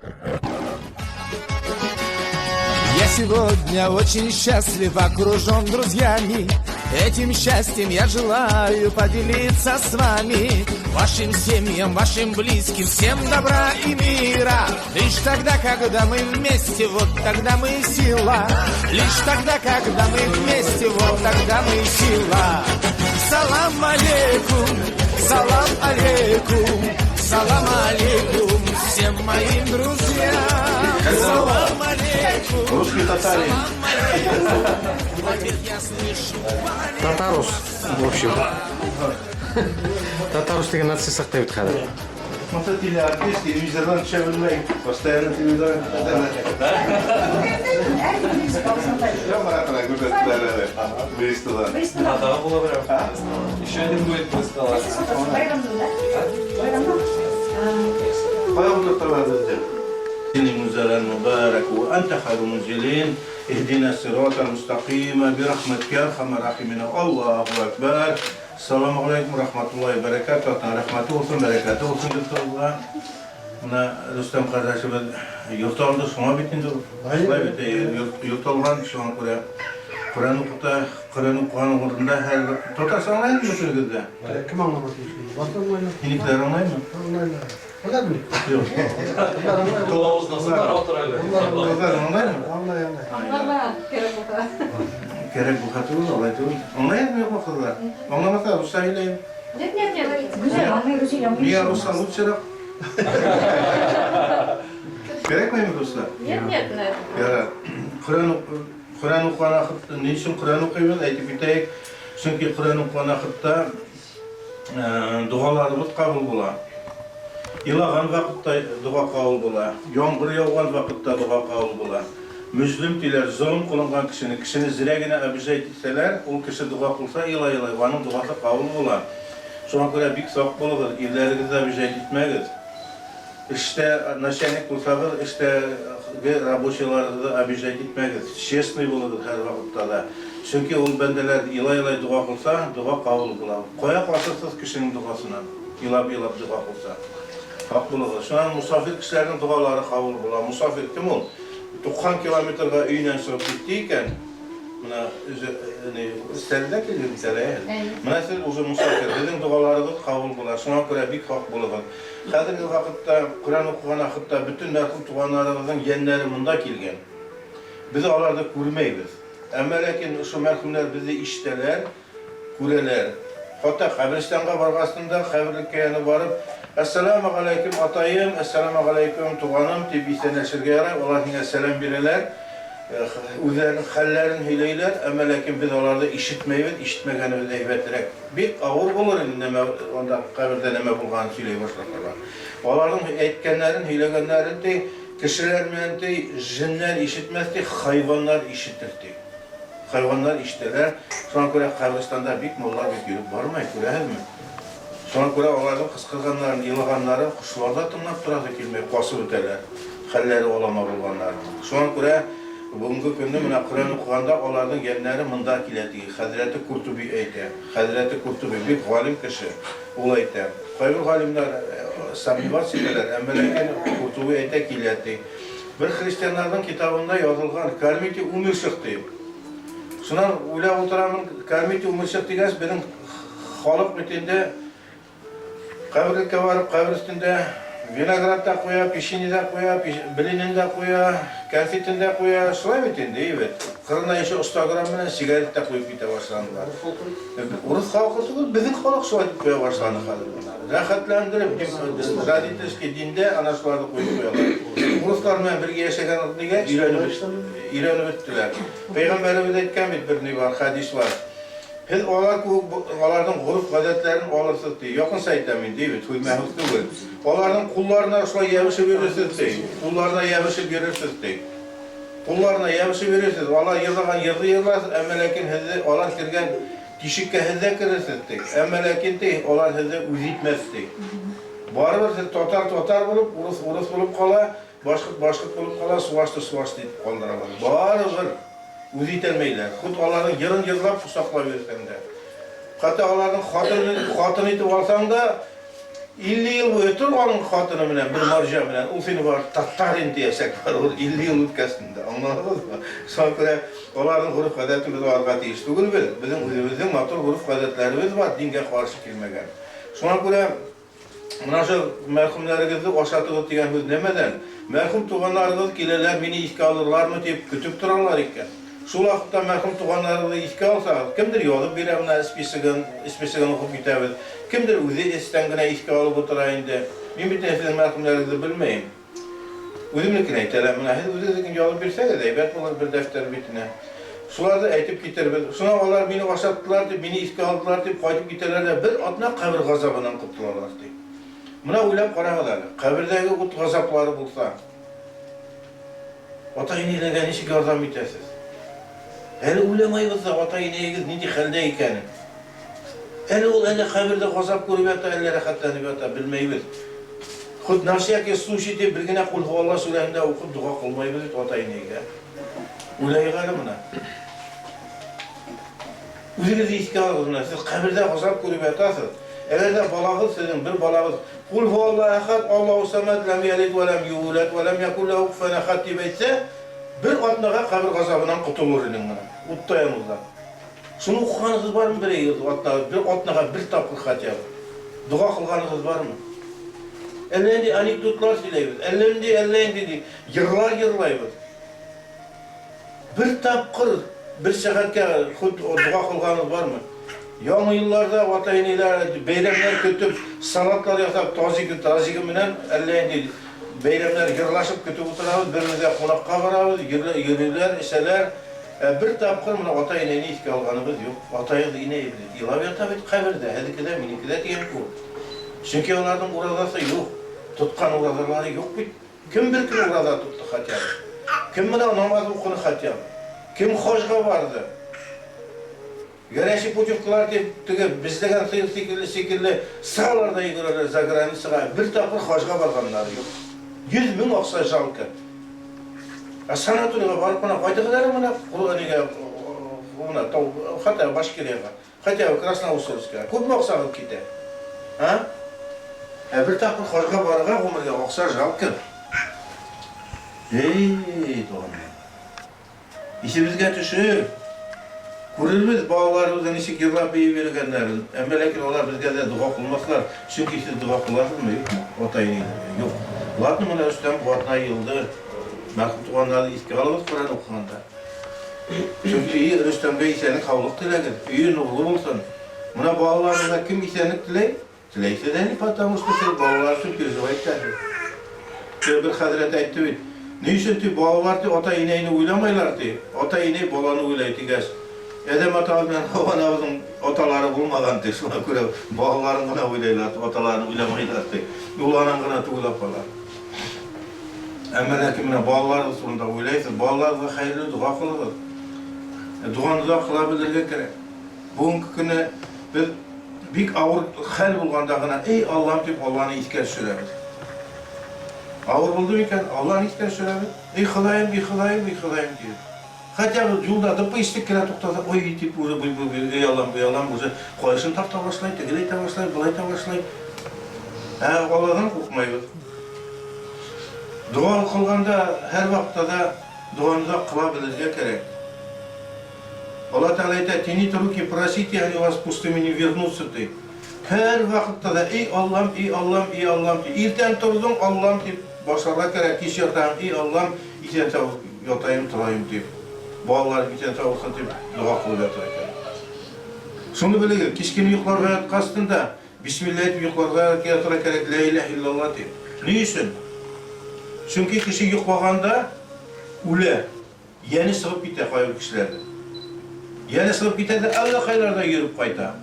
Я сегодня очень счастлив, окружен друзьями. Этим счастьем я желаю поделиться с вами. Вашим семьям, вашим близким, всем добра и мира. Лишь тогда, когда мы вместе, вот тогда мы сила. Лишь тогда, когда мы вместе, вот тогда мы сила. Салам алейкум, салам алейкум, салам алейкум всем моим друзьям. Салам алейкум. Русский татарин. Татарус, в общем. Татарус деген нацизм сақтап еді қазір. Маса телеартист, телевизордан түше білмей, постоянно телевизордан Еще один дуэт выстала. المنزل المبارك وأنت خير المنزلين اهدنا الصراط المستقيم برحمتك يا أرحم الراحمين الله أكبر السلام عليكم ورحمة الله وبركاته رحمته olsun bereketi olsun Allah. Buna Rüstem kardeşimiz yurt aldı, şuna bitindi. Yurt algan şu an buraya. Kur'an okuyan uğrunda her... Tutarsan anlayın mı bu sürgüde? Kim anlamak istiyor? Hinikler anlayın mı? Anlayın. Öyle mi? Yok. Kılavuz nasıl var oturayla? Tutar anlayın mı? Anlayın. Valla gerek o kadar. Gerek bu katılır, olaydı. Anlayın mı yok mu kızlar? Anlamasa Rus'a hileyim. Güzel anlıyoruz. Niye Rus'a lütçerek? Gerek mi Rus'la? Нет. Ya, Kur'an okuyan akıtta, niçin Kur'an okuyoruz? Aytıp biteyik. Çünkü Kur'an okuyan akıtta dualarımız kabul bola. Yılağan vakitte dua kabul bola. Yağmur yağan vakitte dua kabul bola. Müslüm diler, zulüm kılıngan kişinin ziregine abicayt etseler, o kişi dua kılsa yıla, onun duası kabul bola. Şuna göre bir sak bulur, illerinize abicayt etmeyiz. İşte naşenik bulsanız, işte raboşilarda abicayt etmeyiz. Çesmi bulur her vakitte da. Çünkü o bendeler yıla dua kılsa, dua kabul bola. Koya kalsırsız kişinin duasına, yıla dua kılsa. Hak bulur. Şu an musafir kişilerin duaları kabul bola. Musafir kim ol? 90 kilometrega үйінен шығып кетті мына істерді келген сәле. Мына сіз уже мұсафир, біздің дұғаларымыз қабыл болады. Шуңа көрә бик хақ болады. Қазіргі уақытта Құран оқыған уақытта бүтін мәрхүм туғандарымыздың ендері мұнда келген. Біз оларды көрмейбіз. Әмма ләкин şu мәрхүмләр бізді иштелер, көрелер. Hatta Kabristan'a bargasında kabirlikkeğine varıp Esselamu aleyküm atayım, esselamu aleyküm tuğanım deyip isteneşirge yarar. Onlar yine selam verirler. Üzerinin hallerini hileyler. Ama lakin biz onlarda işitmeyiz, işitmegenimiz eyvettirek. Bir ağır olur onda kabirde neme bulganı söyleye başlarlar. Onların etkenlerin, hilegenlerin de kişiler de jinler işitmez de hayvanlar işitir de. Hayvanlar işteler. Sonra göre Kabristan'da bir mollar bir görüp varmayı görehez mi? Sonra göre onların kıskırganların, yılğanların kuşlarda tırnap durası kelmeyi basıp öterler. Halleri olama bulganlar. Sonra göre bugünkü günde Kur'an okuganda onların genleri mında kiletiği. Hazreti Kurtubi eyte. Hazreti Kurtubi bir galim kişi. Ol eyte. Kayır galimler samimivat sineler. Embeleken Kurtubi eyte kiletiği. Bir Hristiyanlardan kitabında yazılgan Kalmiti Umir çıktı. Şundan uylab oturamın, Kalmiti Umurşak degeniz benim halk bütünde kabirlikке varıp kabir üstünde vinogradda koya, pişinide koya, bilininde koya, konfetinde koya, şulay bütünde evet. Kırına işi Instagram'ına sigaret de koyup bite başlandılar. Urus halkı bizim halk şulay koya başlandı kadar. Rahatlandırıp raditeski dinde anaşlarda koyup koyarlar. Uruslarla birge yaşayan diye İran'ı bittiler. Peygamberimiz etken bir var, hadis var. Biz onlardan grup adetlerini alırsız diye, yakın sayıdamayın değil mi? Tuymahız değil. Onlardan kullarına şöyle yemişi verirsiniz diye, kullarına yemişi verirsiniz diye. Kullarına yemişi verirsiniz, onlar yırdıgan yırdı yırlarsın, ama lakin hızı, onlar kirgen kişikke hızı kırırsınız diye. Ama lakin değil, onlar hızı üzitmez diye. Barıbır siz totar bulup, urus bulup kala, başkıt bulup kala, suvaştı deyip kaldıramaz. Barıbır. Üzitelmeyler. Kut onların yırın yırlap kusakla verirsen de. Hatta onların hatını itip alsan da 50 yıl ötür onun hatını bilen, bir marja bilen, o seni var, Tattarin diyesek var, o 50 yıl ötkesinde, anladınız mı? Sonra onların huruf adeti biz arga değişti gibi, bizim matır huruf adetlerimiz var, dinge karşı kelmegen. Şuna göre, buna şu merhumlarınızı oşatığı diyen söz demeden, merhum tuğanlarınız kileler beni iske alırlar mı deyip kütüp durarlar iken. Şu vakitte merhum tuğanlarınızı iske alsanız, kimdir yolu bir emine ispisigen okup gitabız, kimdir uzi istengine iske alıp oturayın de, ben bir sizin merhumlarınızı bilmeyim. Uzimlikine itelemine, uzi yolu bilseniz eybet olur bir defter bitine. Şularda aytip gitarız. Şuna onlar beni oşattılar deyip, beni iske aldılar deyip, qaytip gitarlar da bir adına kabir gazabından kurtularlar deyip. Buna uylap qarağılar, qabirdagi qut g'azablari bo'lsa, ota-enalarga nechuk yordam etasiz? Hali o'ylamaysiz ota-enangiz nechuk holda ekanini. Hali u qabirda g'azab ko'rib yotsa, hali rohatlanib yotsa, bilmaymiz. Xud nafsiyaki sushi deb birgina qul huvalloh surasida o'qib duo qilmaymiz ota-enaga. O'ylayqani buni. O'zingiz esga olinglar, siz qabirda g'azab ko'rib yotasiz. Eğer de balağız sizin bir balağız kul huvallahu ehad Allahu samed lem yelid ve lem yulad ve lem yekun lehu kufuven ehad deyip etse bir atnağa kabir gazabından qutulur edin bana. Uttayanızlar. Şunu okuğanınız var mı bir atnağa bir tapkır hatiyabı? Dua kılganınız var mı? Ellendi anekdotlar söyleyimiz. Ellendi yırlar yırlayımız. Bir tapkır bir saatke dua kılganınız var mı? Yangi yıllarda ota-enalar bayramlar kötüp, salatlar yasap, tazigi bilen ellendi bayramlar yırlaşıp kötüp oturabız, birimize qonaqqa barabız, yürürler, iseler. Bir tapqır mına ota-enani iske alganımız yok. Ota-enani ineyi bilir. Yılab yatabet qabirde, hedikide, minikide diyen ku. Çünkü onlardan uğradası yok. Tutkan uğradaları yok bit. Kim bir kim uğrada tuttu hatiyabı? Kim buna namaz okunu hatiyabı? Kim hoşga vardı? Güneşi bucuklar deyip, bizden sıyır sikirli sağlarda yıkırırlar, zagranı sığa, bir tapır hoşga barganları yok. 100 bin oksa жалко. Sanatörüne barıp bana fayda kadar mı? Hatta Başkiriye'ye, hatta Krasnoustovska'ya, көп mü oksa alıp gider? Bir tapır hoşga barıga, omurga oksa жалко. Doğru. İşi bizge düşür. Kurulmaz bağlarımızdan işi yıllar beyi verirkenlerin. Lakin onlar bizge de dua kılmazlar. Çünkü siz dua kılarsınız mı? Yok. Otayını yok. Lakin buna üstten bu atına yıldır. Merhum tuğanları iske alırız Kur'an okuyanda. Çünkü iyi üstemde isenlik havluk dilegir. İyi nurlu bulsun. Buna bağlarımızda kim isenlik diley? Dileyse de потому что siz bağlar için переживаете. Bir hazret aytti. Ne için ki bağlar ota-enayini oylamaylar diye. Ota-enay balanı oylaydı gez. Edem atamızdan havanavızın otaları bulmadan diye. Şuna göre bağların gına oylaylar, otalarını oylamaylar diye. Ulanın gına tuğlapalar. Ama lakin bağların sonunda oylayısın. Bağlarda hayırlı dua kılırız. Duanıza kılabilirge gerek. Bugünkü günü biz bir ağır hal bulganda gına ey Allah'ım deyip Allah'ını isker süremiz. Ağır buldu iken Allah'ını isker süremiz. Ey kılayım diyor. Hatta yolda da bu istek kere toxtada, oy deyip ey Allah'ım koyasın tapta başlayın, tegileyte başlayın, bulayta başlayın. Allah'dan korkmayız. Dua kılganda her vakitte da duanıza kılabilirge gerek. Allah Teala ayta, teni truki prasiti, hani vas pustimini вернуться deyip. Her vakitte da ey Allah'ım deyip. İrten turdun Allah'ım deyip. Başarıla gerek kişi yatayım, ey Allah'ım iten yatayım turayım deyip. Bağlar iten tavuksa deyip dua kılıp yatırırken. Şunu bilir, kişkini yukarıya yatkastında Bismillah deyip yukarıya yatırırken La ilahe illallah deyip. Ne için? Çünkü kişi yukarıda ule, yeni sığıp gider hayır kişilerde. Yeni sığıp gider de Allah hayırlarda yürüp kayta.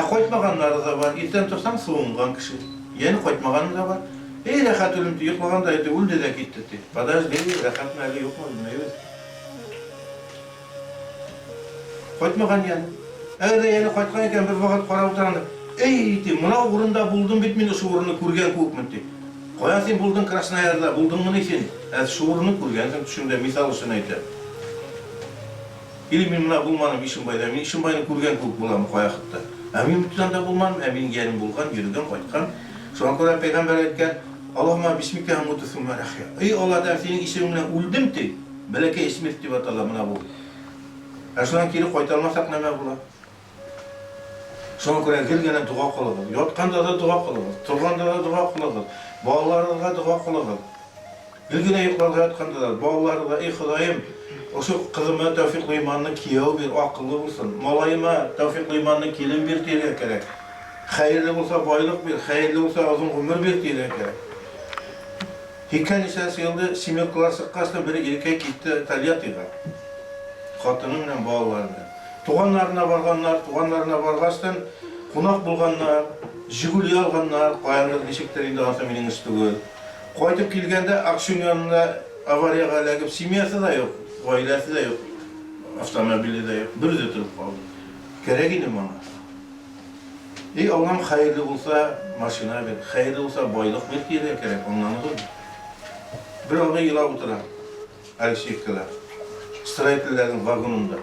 Koytmaganları da var, iten tursan soğungan kişi. Yeni koytmaganı da var. Ey rahat ölümde yuklaganda eti öldü de gitti. Padaj değil, rahat mali yok mu bilmeyiz. Koytmagan yani. Eğer de yeni koytgan eken bir vakit kara oturandı. Ey eti, mına uğrunda buldun bitmini şu uğrunu kurgen kokmenti. Koyansın buldun Krasnoyarda, buldun mu neysin? Şu uğrunu kurgen, düşünde misal olsun eti. İlim buna bulmanım işim bayda. Men işim bayını kurgan köp bulam koyakıtda. Amin bütünden bulmanım, amin yerim bulgan, yürügen koykan. Sonra koyar peygamber aytgan, Allahumma bismika hamutu thumma rahya. Ey Allah'tan senin işimle öldüm ti. Belki ismet diye atalamına bu. Aşılan kiri koytalmasak neme bula? Sonra koyar gelgene dua kılığız. Yotkanda da dua kılığız. Turganda da dua kılığız. Bağlarına dua kılığız. Gelgene yukarıda yatkanda da bağlarına ey Hudayım Oşu kızıma tevfikli imanını kiyav bir akıllı olsun. Malayıma tevfikli imanını kilim bir diye gerek. Hayırlı olsa baylık bir, hayırlı olsa uzun ömür bir diye gerek. Hikâyen isası yılda simil klasik kastı biri erkek gitti İtalya'ya. Katınımla bağlarına. Tuğanlarına barğastan konak bulganlar, jiguli alganlar, koyanlar neşeklerinde asa menin üstügü. Koytup kilgende akşın yanında avariyaga lagıp simiyası da yok. Ailesi de yok, avtomobili de yok, bir de turup kaldı. Gerekini bana. Ey Allah'ım hayırlı olsa maşına ver, hayırlı olsa baylık bir diye gerek, ondan olur. Bir ağabey yıla oturan, Alişik'teler, Straytlilerin vagonunda.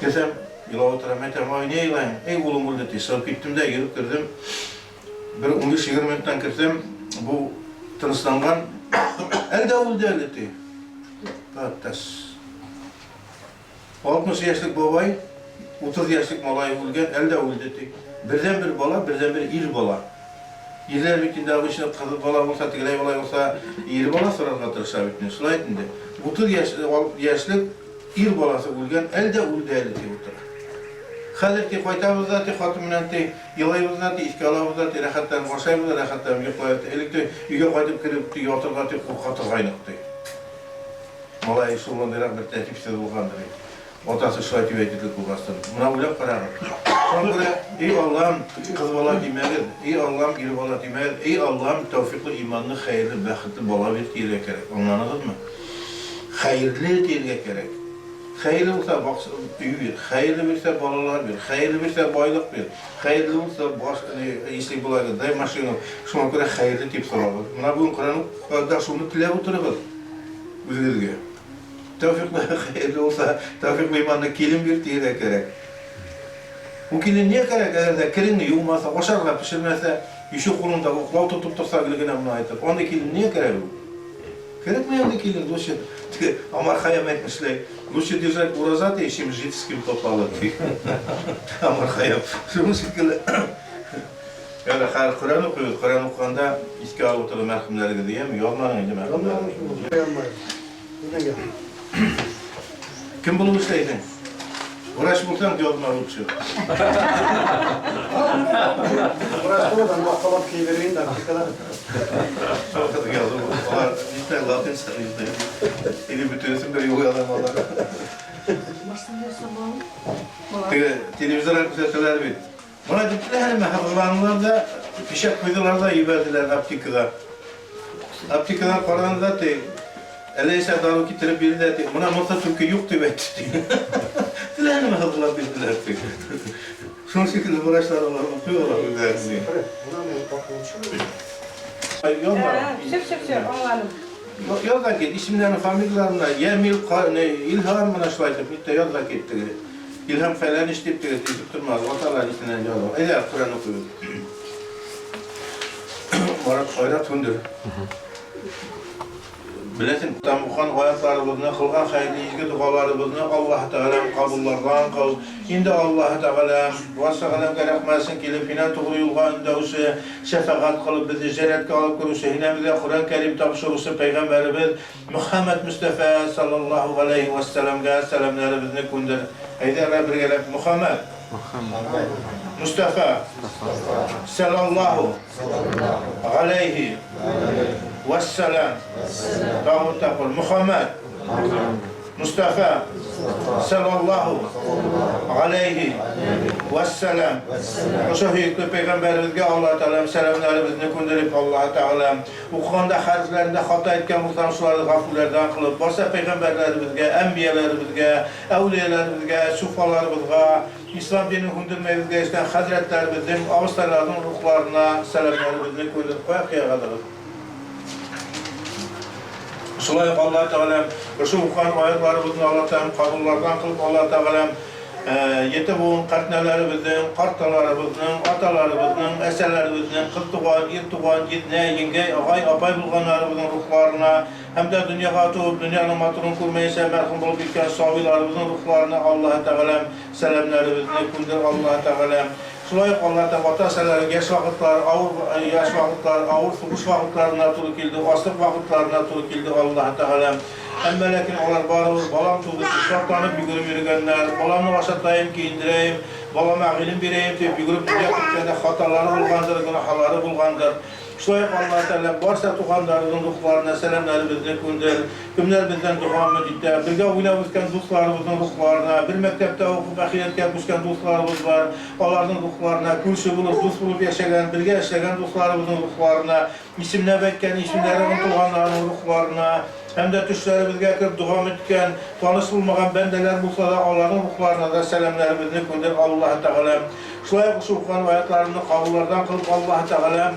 Kesem, yıla oturan, metem, ay ne yılayım? Ey oğlum oldu diye, sağıp gittim de girip girdim. Bir 15-20 minuttan girsem, bu tınıslangan, elde oldu diye. Patas. 60 yaşlık babay, 30 yaşlık malay olgan, elde öldü. Birden bir bala, birden bir ir bala. İrler bittiğinde ağışına kızı bala olsa, tigray bala olsa, ir bala sorarga tırışa bittiğinde, sulaytında. 30 yaşlık ir balası olgan, elde öldü. Hazır ki koytamızda, hatımından yılayımızda, iskalamızda, rahattan boşayımızda, rahattan yoklayıp, elikte yüge koydup kirip, yotırga, katır kaynaktı. Malay şullandırak bir tertipsiz olgandır. Otası şuayt üveytilik bulgasın. Buna uylap kararır. Sonra ey Allah'ım kız bala demeyiz, ey Allah'ım ir bala demeyiz, ey Allah'ım tevfikli imanlı, hayırlı, baxıtlı bala bir diye gerek. Anladınız mı? Hayırlı diye gerek. Hayırlı olsa üy bir, hayırlı birse balalar bir, hayırlı birse baylık bir, hayırlı olsa işlik bulaydı, day maşını, şuna göre hayırlı tip soralım. Buna bugün Kur'an'ı şunu tile otururuz. Üzülürge. Tevfikli hayırlı olsa, tevfikli imanlı kilim bir diye gerek. Bu kilim niye gerek? Eğer kilimini yuğmasa, oşarla pişirmese, yuşu kulunda oklav tutup tursa gülgüne buna aytıp, onda kilim niye gerek bu? Gerek mi onda kilim? Luşet, Amar Hayam etmişler. Luşet держать уразат и чем житским попало. Amar Hayam. Şunu şekilde. Yani Kur'an okuyoruz. Kur'an okuyanda iski alıp merhumları diyeyim. Yormanın önce merhumları. Kim bunu isteydin? Uğraş bulsan yorma uçu. Uğraş bulmadan bakkalap ki vereyim de kadar. Çok da yazdım. Onlar işte Latin sanıydı. Eli bütünsün böyle yolu adam onlar. Televizyon arkadaşlar bir. Bana dediler hani hazırlandılar da fişek koydular da yiverdiler aptikada. Aptikadan Kur'an zaten Eleyse dalı getirip biri de buna masa Türkiye yok diye etti. Diler mi hazırlabildiler diye. Şunun şekilde uğraşlar okuyorlar bu dersi. Buna ne bakıyorsun? Yok mu? Şıp, oğlanım. Yok da git, isimlerini familyalarına Yemil, İlham bana şuaydı, bitti yok da gitti. İlham falan işleyip de gezip durmaz, otalar içinden yolu. Eğer Kur'an okuyor. Murat Hayrat Hundur. Bilesin, tamukan hayatlarımızda, kılgan hayırlı izgi dualarımızda Allah Teala'm kabullardan kıl. Şimdi Allah Teala'm vasıqalım gerekmesin ki filan tuğru yolgan davşı şefaat kılıp bizi cennetle alıp kuruşu. Hinemize Kur'an-ı Kerim tapşırışı Peygamberimiz Muhammed Mustafa sallallahu aleyhi ve sellem'e selamlarımızı kundur. Haydi Rabbi gelip Muhammed Mustafa sallallahu aleyhi ve sellem Davut Tapur Muhammed Mustafa sallallahu aleyhi ve sellem o hükmü Peygamberimizge Allah Teala selamlarımızı gönderip Allah Teala bu konuda harflerinde hata etken bulsan şuları gafurlardan kılıp varsa Peygamberlerimizge, enbiyelerimizge, evliyelerimize, sufalarımızga İslam dinini hündürmeyizge isten hazretlerimizin avustarlarının ruhlarına selamlarımızı gönderip koyak ya kadar. Şulay Allah Teala şu ukan ayetlerimizin Allah Teala kabullardan kılıp Allah Teala yeti boğun kartnelerimizin, kartalarımızın, atalarımızın, eserlerimizin, kız tuğan, ir tuğan, yetne, yenge, ağay, apay bulganlarımızın ruhlarına hem de dünyaya tuğup, dünyanın maturunu kurmayışa merhum bulup gitken sahabilerimizin ruhlarına Allah Teala selamlarımızı kundur Allah Teala. Şulay Allah Teala vataseleri geç vakitler, yaş vakitler, ağır fuhuş vakitlerine turu kildi, aslık vakitlerine turu kildi Allah Teala. Hem lakin onlar barır, balam tuğdu, şartlanıp bir grup yürügenler, balamını başatlayayım ki indireyim, balama ilim bireyim deyip bir grup dünya kutlarında hataları bulgandır, günahları bulgandır. Şulay Allah Teala varsa tuğanlarının ruhlarına selamlarımızı kundur. Kimler bizden duha müdditte, birge oynayıp üsken dostlarımızın ruhlarına, bir mektepte okup ahiretken üsken dostlarımız var. Onların ruhlarına, külşü bulup, dost bulup yaşayan, birge yaşayan dostlarımızın ruhlarına, isimle bekken, isimlerinin tuğanlarının ruhlarına, hem de düşlerimizge kırıp dua müddikken, tanış bulmayan bendeler bulsa da onların ruhlarına da selamlarımızı kundur Allah Teala. Şulay kuşukan ayetlerini kabullardan kılıp Allah Teala,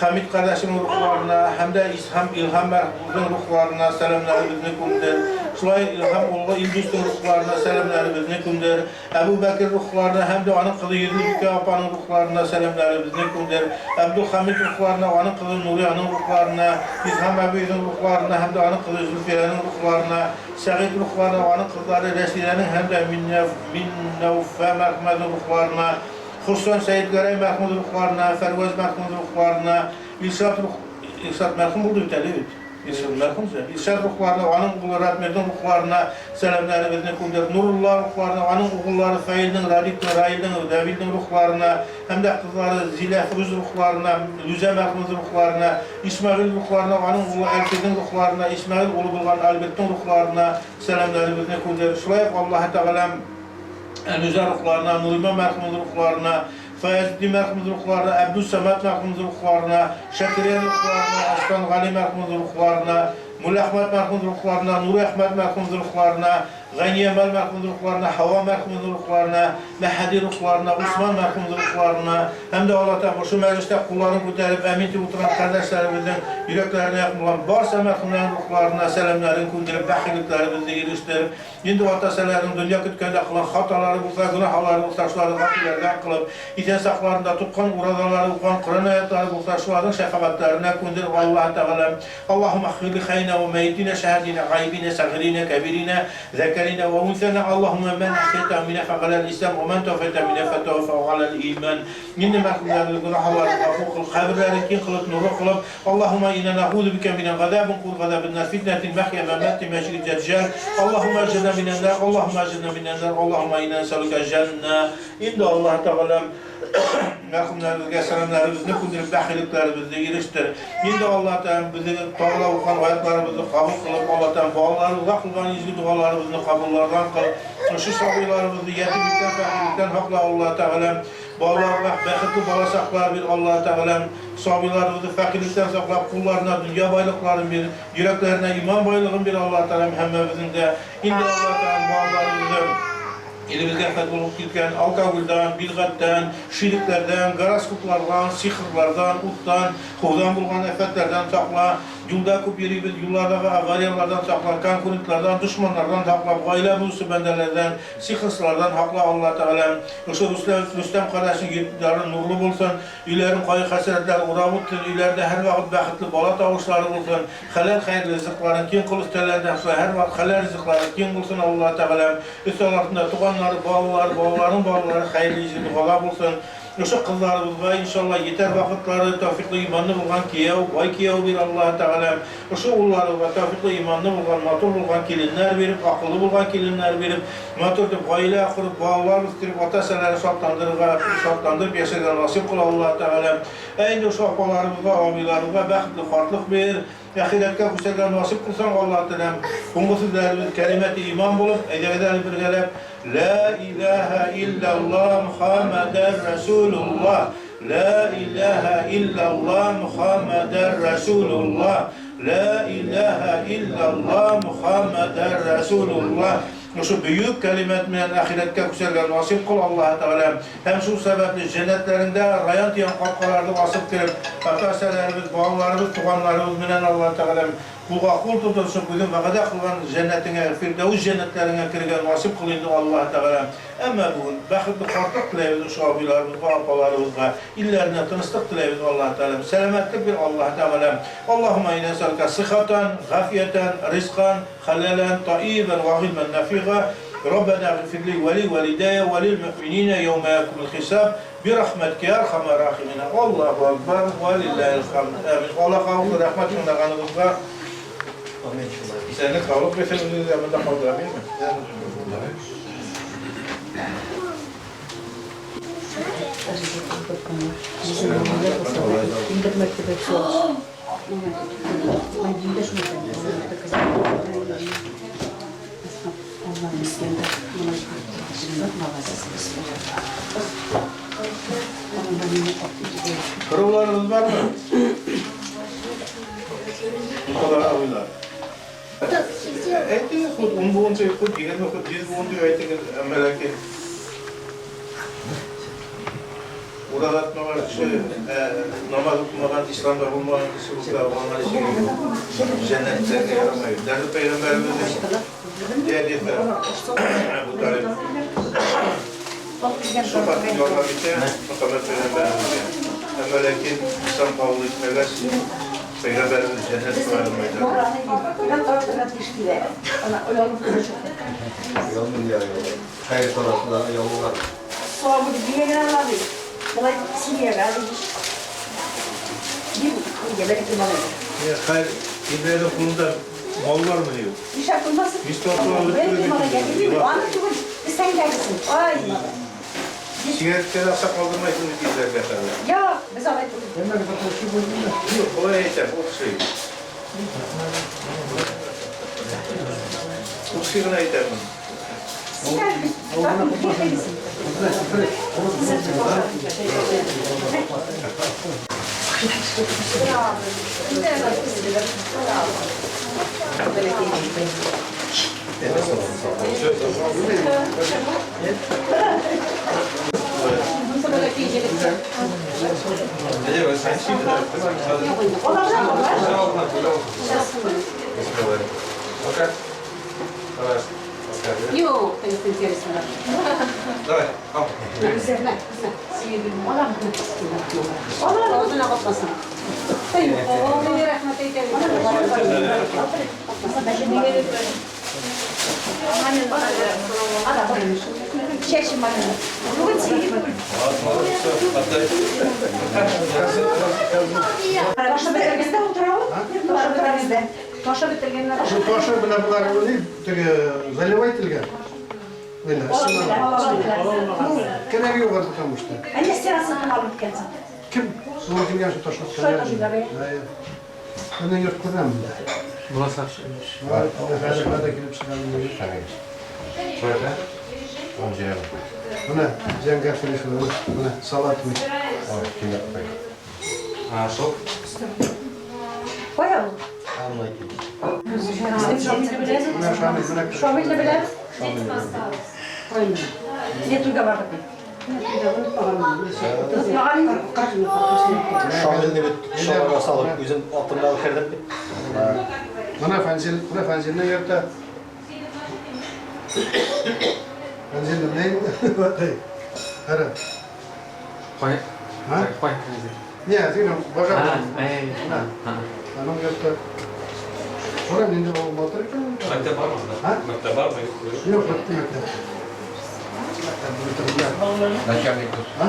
Hamid kardeşimin ruhlarına hem de İlham merhumuzun ruhlarına selamlarımızı kundur. Şulay İlham oğlu İldüstün ruhlarına selamlarımızı kundur. Ebu Bekir ruhlarına hem de onun kızı Yüzlü Apanın ruhlarına selamlarımızı kundur. Abdülhamid ruhlarına, onun kızı Nuriye'nin ruhlarına, İlham Ebu'nun ruhlarına hem de onun kızı Zülfiye'nin ruhlarına, Sa'id ruhlarına, onun kızları Resile'nin hem de Minnevfe merhumuzun ruhlarına, Hüsnü Seyyid Garay merhum ruhlarına, Fervaz merhum ruhlarına, İlşat merhum buldu bir tane. İlşat merhumsa. İlşat ruhlarına, onun oğulları Rahmet'in ruhlarına selamlarımızı kundur. Nurullah ruhlarına, onun oğulları Feil'in, Radik'in, Rail'in, Davil'in ruhlarına, hem de kızları Zile Fruz ruhlarına, Lüze merhum ruhlarına, İsmail ruhlarına, onun oğlu Erkek'in ruhlarına, İsmail oğlu bulgan Albert'in ruhlarına selamlarımızı kundur. Şulay Allah Teala Elüze ruhlarına, Nurime merhumun ruhlarına, Feyazdi merhumun ruhlarına, Abdüssemet merhumun ruhlarına, Şekriye ruhlarına, Aslan Gali merhumun ruhlarına, Mulla Ahmet merhumun ruhlarına, Nuri Ahmet merhumun ruhlarına, Gani Emel merhumun ruhlarına, Hava merhumun ruhlarına, Mehdi ruhlarına, Osman merhumun ruhlarına, hem de Allah Teala şu mecliste kullarını kurtarıp eminti oturan kardeşlerimizin yüreklerine yakınılan varsa merhumların ruhlarına selamlarını kundurup dahiliklerimizi iliştirip şimdi vataselerin dünya kütkende kılan hataları bulsa, günahları bulsa, şuların hakilerden kılıp iten saklarında tutkan uradaları bulkan Kur'an ayetleri bulsa, şuların şefaatlerine kundurup Allah Teala Allahümme ahfirli khayna ve meyitine, şehadine, gaybine, sagirine, kebirine, zekerine ve unsana Allahümme men ahseta mine feqalel İslam ve men tevfete mine fetevfe alel iman. Yine merhumların günahları hukuk kabirleri kin kılıp nuru kılıp Allahümme inna na'udhu bike minen gadabın kul gadabın nar fitnetin mehye memeti meşri deccal Allahümme ecirna minen nar Allahümme ecirna minen nar Allahümme inna nesaluke cennet. İndi Allah Teala merhumlarımızga selamlarımızı kundurup dahiliklerimizi iliştir. Yine Allah Teala bizi tağla okuyan ayetlerimizi kabul kılıp Allah Teala bağlarımıza kılgan izgi dualarımızı kabullardan kılıp şu sabilerimizi yetimlikten, fakirlikten hakla Allah Teala bağlarına beketli balasaklar bir Allah Teala sabilerimizi fakirlikten saklap kullarına dünya baylıkların bir yüreklerine iman baylığın bir Allah Teala Muhammed'imizin de yine Allah Teala bağlarımızı elimizde fetholup gitken alkagülden, bilgatten, şiriklerden, garaskutlardan, sihirlardan, uttan, kovdan bulgan efetlerden sakla, yolda kup yerimiz, yollarda ve avariyalardan sakla, kankunitlerden, düşmanlardan sakla, gayle bulusu benderlerden, sihirslardan hakla Allah Teala. Şu Rüstem kardeşin yetkilerin nurlu bulsun, ilerin kayık haseretler uğramuttur, ileride her vakit bakıtlı bala tavuşları bulsun, helal hayır rızıkların, kim kılıç tellerden her vakit helal rızıkların, kim bulsun Allah Teala. Üstelatında tuğanları, bağların bağları hayırlı izini dualar bulsun. Şu kızlarımızga inşallah yeter vakitleri tevfikli imanlı bulgan kiyev, vay kiyev bir Allah Teala. Şu oğullarımızga tevfikli imanlı bulgan, matur bulgan kelinler verip, akıllı bulgan kelinler verip, matur deyip, gayle akırıp, bağlar üstürüp, ataseleri şartlandırıp yaşayan nasip kıl Allah Teala. Eyni şu apalarımızga, abilarımızga bekitli farklık bir, ahiretke kusega nasip kılsan Allah Teala. Bungu sizlerimiz kelimeti iman bulup, eceveden bir gelip, La ilahe illallah Muhammeden Resulullah. La ilahe illallah Muhammeden Resulullah. La ilahe illallah Muhammeden Resulullah. Şu büyük kelimetmen ahiretke kusargan nasip kıl Allah Teala. Hem şu sebeple cennetlerinde rayan diyen kapkalarda basıp girip, ataselerimiz, bağlarımız, tuğanlarımız minen Allah Teala Kulga kul tutulsun bugün vakada kılgan cennetine, firdevs cennetlerine kirgen nasip kılındı Allah Teala. Ama bugün bakıtlı kartak tileviz uşabilarımızga, apalarımızga, illerine tınıstık tileviz Allah Teala. Selametlik bir Allah Teala. Allahümme inne salka sıhhatan, gafiyeten, rizkan, halalen, taiben, vahilmen, nafiqa. ربنا اغفر لي ولوالدي وللمؤمنين يوم يقوم الحساب برحمتك يا ارحم الراحمين. الله اكبر ولله الحمد. امين. الله قبول رحمت şunlarınızga. Amin. Seni kabul etsin zamanda kabul amin. Kırımlarınız var mı? Bu kadar avıyla. Etiniz kut, buğun tüy kut, yigen mi kut, diz buğun tüy etiniz meleki. Burada atmalar, namaz okumadan, İslam'da bulmadan kişi burada olanlar için cennetlerine yaramayı. Derdi Peygamberimizin diğer yeter. Bu tarif. Sohbetini yormak için Muhammed Peygamberimizin. Melekin İslam kabul etmeler, Peygamberimiz cennet koyulmayacak. Yolun diyor. Hayır tarafında yolu var. Sonra bu bir yere alalım. Kolay siliyor abi. Bir yemek ihtimali. Hayır, İbrahim'in kulunda mal var mı diyor. Bir şey yapılmasın. Biz topluluğu O anda çok sen gelsin. Ay. Sigaretleri asla kaldırmayın bizler getirler. Ya biz alayım. Yok, kolay yeter, o şey. O sigara yeter mi? Sigara bir gelsin. Yok, telefon gerisinde. Давай, al. Üzerine. Olam. Olam ağzına kapatmasın. Hayır. Oğlum rahmet eylesin. Çeşim bana. Bugün çiğ. Başa bitirgeninde oturalım. Başa bitirgeninde. Başa bitirgeninde. Şu toşu bile bunlar öyle заливательga. Öyle. Kene bir yuvarlak kalmıştı. Anne sırasını alıp gelsin. Kim? Sonra kim yaşlı toşu? Şöyle taşıyla be. Hayır. Ben yok kurmam. Burası Var. Ben de girip çıkarım. Böyle. Önce Buna cengar filesi var. Buna salat mı? Ha, sok. Koyalım. Buna şu an izine Şöyle bile. Koyalım. Ne tür kabardık? Şamilini bir şamara salıp, yüzün altında alırdım. Buna fenzil ne yurtta? Fenzil ne? Hara. Koy. Ha? Koy. Niye? Değil mi? Başa Ha, mı? Hanım yurtta. Sonra ninde o motor ki? Mektep var mı? Ha? Mektep var mı? Yok, yok. Ha?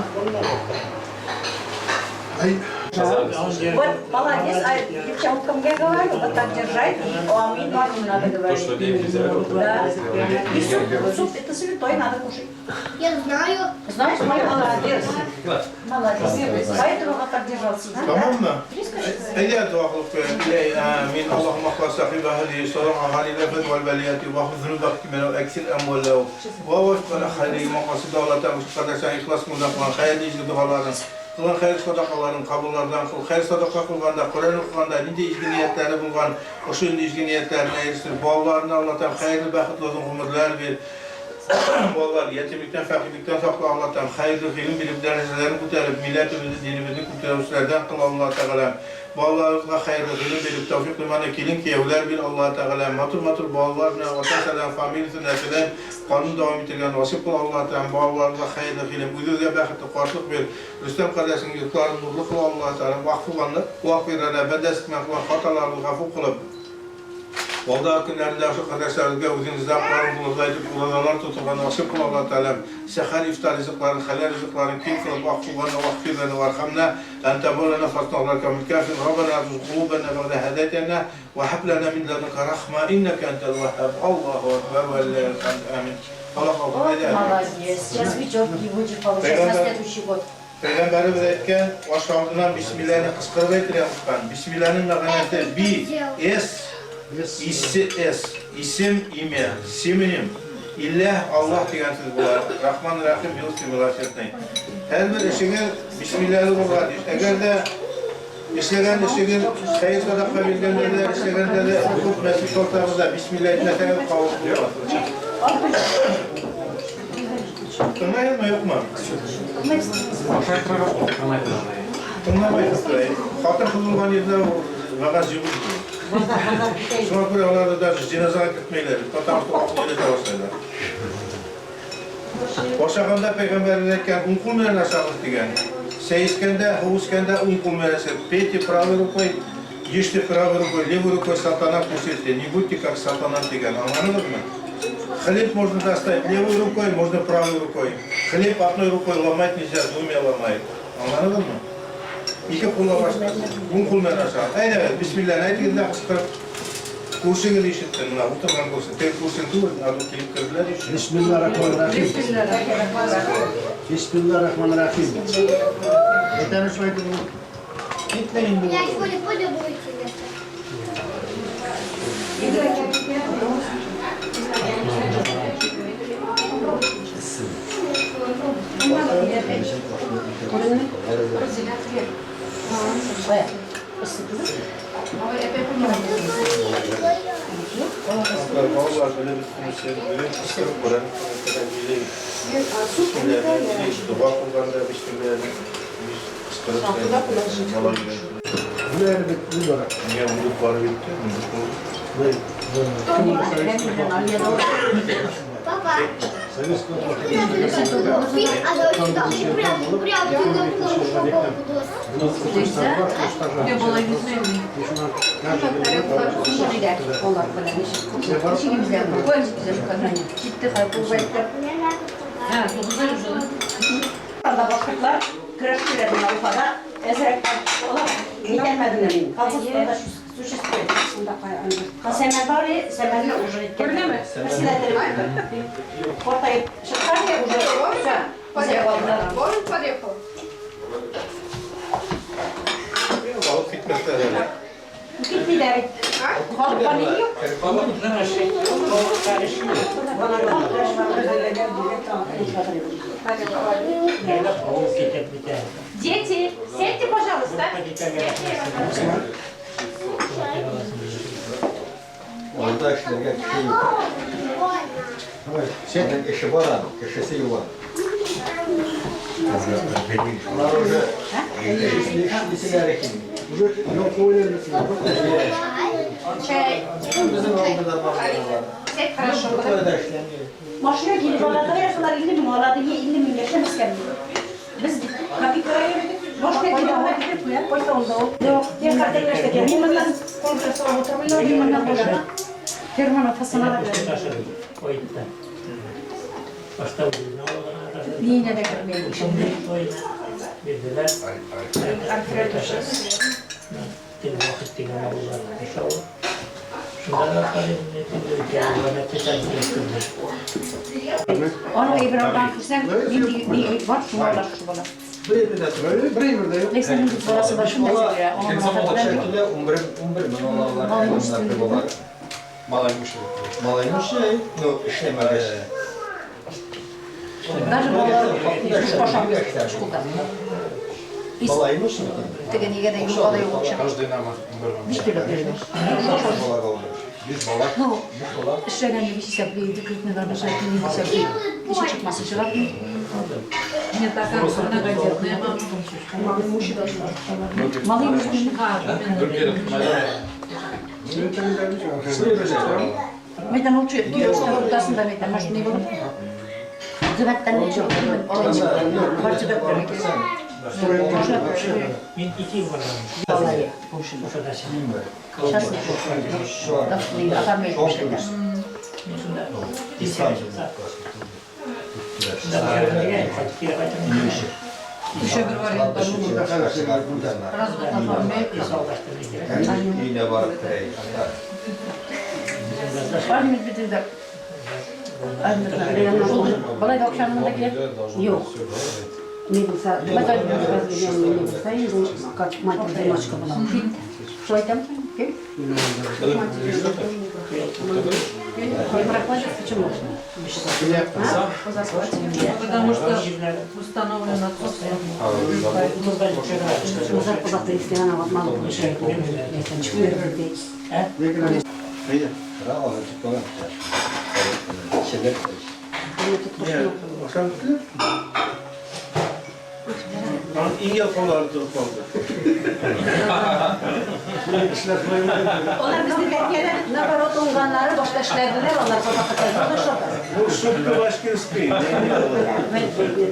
Ay. Вот молодец, а девчонкам я говорю, вот так держать, а мне маму надо То, говорить. что деньги взяли. Да. И суп это святой, надо кушать. Я знаю. Знаешь, мой молодец. Молодец. Поэтому он так держался. Tamam mı? Eğer duaklık ve amin. Allahümme khasa fi bahri sura hali lafet vel beliyati ve huzunu bakti menu eksil emvallahu. Ve vefkana khali maqasid Allah'tan müşkadesen ihlas mudaklan hayırlı izli duaların. Kılan hayır sadakaların kabullardan kıl. Hayır sadaka kılganda, Kur'an okuganda, ninde izgi niyetleri bulgan, o şu izgi niyetlerine eriştir. Bağlarını Allah'tan hayırlı, bakıtlı uzun ömürler ver. Vallahi yetimlikten, fakirlikten sakla Allah'tan, hayırlı ilim bilip derecelerini kurtarıp, milletimizi, dinimizi kurtarmışlardan kıl Allah Teala. Vallahi hayırlı ilim bilip tevfik kılmanı kilin ki evler bil Allah Teala. Matır bağlarına, vatansadan, familiyasından, nesiden kanun devam ettirgen vasip kıl Allah Teala. Vallahi hayırlı ilim, uyduya bakıtı, karşılık bir Rüstem kardeşinin yurtlarını nurlu kıl Allah Teala. Vakfirana, bedesitmen kılan hatalarını gafur kılıp, Valda günlerinde şu kardeşlerine uzun izlakların bulundaydık, ulazalar tutulgan nasip kıl Allah Teala. Sehar iftar rızıkların, halal rızıkların kim kılıp vakfirana varhamna. Ente mevlana fasnağlar kamil kafir. Rabbena azuz kulubena ve hedetena ve hablana min ladunka rahma inneke entel vehhab. Allahu ekber ve lillahi'l hamd. Amin. Allah Allah. Молодец. Сейчас Витек не будет получать на следующий год. Peygamberimiz etken, başlamından Bismillah'ını kıskırıp etkilemişken. Bismillah'ın mekaneti isim, ime, siminim, illah, Allah diyensiz bular. Rahman, Rahim, Yunus, mülaçetneyin. Her bir işine Bismillah'ı bulgar. Eğer de işleyen işine hayır sadaka bilgenlerle işleyen de hukuk mesut ortamında Bismillah etmesine kavuşluyor. Tınlayın mı yok mu? Tınlamayız. Hatır kılıngan yerde vagaz yok. Şuna göre onlarda da cenazeye gitmeyler. Katamızda okuyla da olsaylar. Boşağında peygamberlerken unkulmayan aşağılık diyen. Seyizkende, huvuskende unkulmayan aşağılık. Пейте правой рукой, ешьте правой рукой, левой рукой салтанат кушайте. Не будьте как салтанат диген. Anladınız mı? Хлеб можно достать левой рукой, можно правой рукой. Хлеб одной рукой ломать нельзя, двумя ломает. Anladınız mı? İki kulla başka, unkulmayan aşağılık. Evet, Bismillah, ayetinde kıskırıp kurşun işittin. Oturgan kurşun. Tek kurşun tuğur, adı kilip kırdılar işin. Bismillahirrahmanirrahim. Bismillahirrahmanirrahim. Yeter üstüne gidin. Gitmeyin bu. Я сегодня пойду будете. Vallahi böyle bir şey, böyle bir şey Kur'an kadar bileyim. Bismillahirrahmanirrahim. Dua kullandı, Bismillahirrahmanirrahim. Buraya bir duvara. Niye umuduk var bitti? Umuduk mu? Папа, Sayın Sıkıntı. фильм, а давайте сюда. Прям Ne bulabilirsin? Onlar böyle işimizden koymuş bize şu kadranya. Gitti kaybolmayıp. Ha, güzel güzel. Orada bakırlar, kırıkçıların Avrupa'da ezerekler olarak yetemediler benim. Kalsızlarda su şişti. Semer var ya, semerle ucunu etken. Öyle mi? Siletleri var. Ortaya çıkar ya ucunu. Bize yapalım. Город подъехал. Balık gitmezler öyle. Gitti de. Balık bana yok. Bana balık karışmalı öyle geldi. Tamam. Дети, сядьте, пожалуйста. Orada işlerge kişi yok. Senin eşi var abi, eşisi yok. Onlar orada işçisiler kim? Yok öyle misin? Чай. Bizim orada da var. Сядь, хорошо. Orada işlemiyor. Maşına gelip aladılar yaşalar 50 bin aladı, 50 bin yaşamız geldi. Biz kapitaya yürüdük. Maşına gelip aladık bu ya. Koysa onda o. Yok, diye kardeşler işte geldi. Limandan kongresi oturmuyor. Limandan boşuna. Termana fasına da geldi. Yine de görmeyelim şimdi. Arkaya düşeceğiz. Onu İbrahim'den kırsan bir var şu var şu bana. Böyle Bremer'da yok. Neyse şimdi burası başında ya. Kim zaman o şekilde umbrem onlar Malaymış şey, no işlemeli. Даже başlamış çikolata. Malaymış mı? Tego nie gadaj, nie podaj łódź. Każdy nama. Wiesz, tyle bierzesz. Biz balık. Ну, Biz balık. işlerinde bir şey yapıyordu, kırkmılar, bir şey yapıyordu. İşe çıkması çıkardı. Не такая многодетная мама. Malıyım yüzünü. Sürüten gelmiş mi? Meydan uçuyor, gidiyor, işte odasında meydan, başka ne olur? Zıvattan ne çok, parça da böyle kesin. Vallahi, boşuna. Şahsına boşuna. Daflıyı atamayız bir şeyler. Еще говорил, Burada her şey var burada. Yine var. Var mı bir de? Balay akşamında gelip yok. Ne bilse, madem biraz geliyorum ne bilse, yüzüm kaç madde maç kapalı. Şöyle kim? Браклажа почему? потому что установлен отсутствие. Зарплата, если она вот мало получает, это 4 рублей. Haydi. Bravo. Şimdi Ne? Akşam bitti. Lan İngil kolları tutup kaldı. Onlar bizde bekleyen, nabarot unganları başka işlerdiler, onlar kapatacaklar, şurada. Bu sütlü başka isteyin.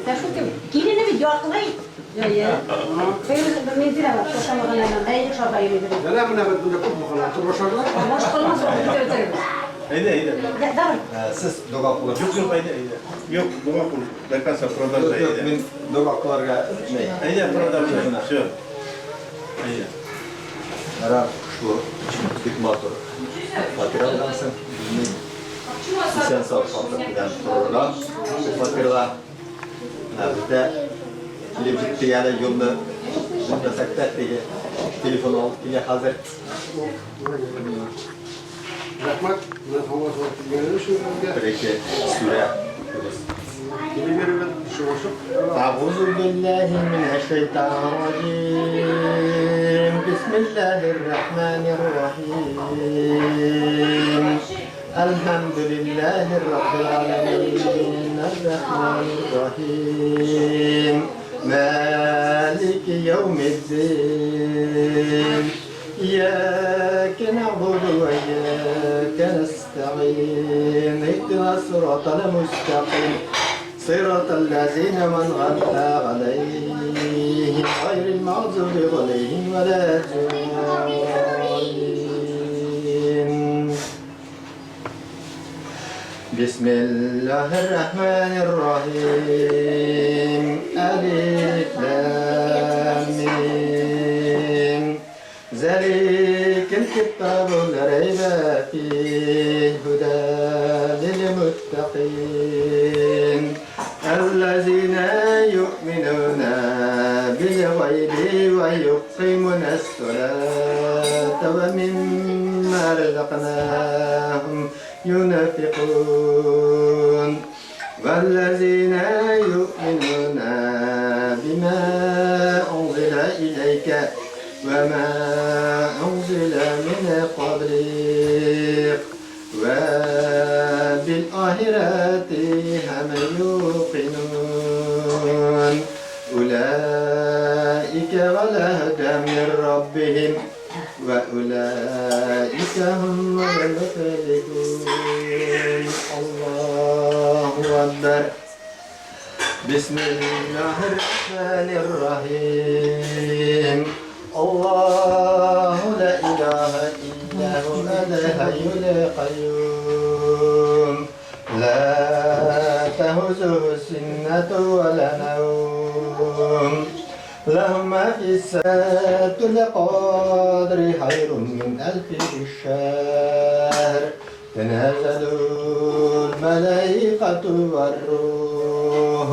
Ben şu ki, gelini video aklayın. Ben mendile var, koşamadan hemen, ben şurada yemedim. Neden bu ne böyle kurtulmalar? Turboşarlar. Boş kalmaz, onu bitirelim. Haydi haydi. Davay. siz dogaklar. Yok haydi haydi. Yok dua kul. Dekansa prodaj haydi. Men dogaklarga ne? Haydi prodaj haydi. Şu. Haydi. Ara şu motor. Faturalarsan sen sağ bilen program. Faturalar. Bizde bitti yani yolda sakta diye telefon alıp yine hazır. Rahmat, ben hava soğuk geliyor şu bölge. Peki süre. Yeni görülen şu olsun. أعوذ بالله من الشيطان الرجيم بسم الله الرحمن الرحيم الحمد لله رب العالمين الرحمن الرحيم مالك يوم الدين إياك نعبد وإياك نستعين اهدنا الصراط المستقيم صراط الذين أنعمت عليهم غير المغضوب عليهم ولا الضالين بسم الله الرحمن الرحيم ألف لام ميم ذلك الكتاب لا ريب فيه هدى للمتقين الذين يؤمنون بالغيب ويقيمون الصلاة ومما رزقناهم ينفقون والذين يؤمنون بما أنزل إليك وما أنزل من قبلك وبالآخرة هم يوقنون أولئك على هدى من ربهم وأولئك هم المفلحون الله أكبر بسم الله الرحمن الرحيم الله لا إله إلا هو الحي القيوم لا تأخذه سنة ولا نوم له ما في السماوات القدر خير من ألف الشهر تنزل الملائكة والروح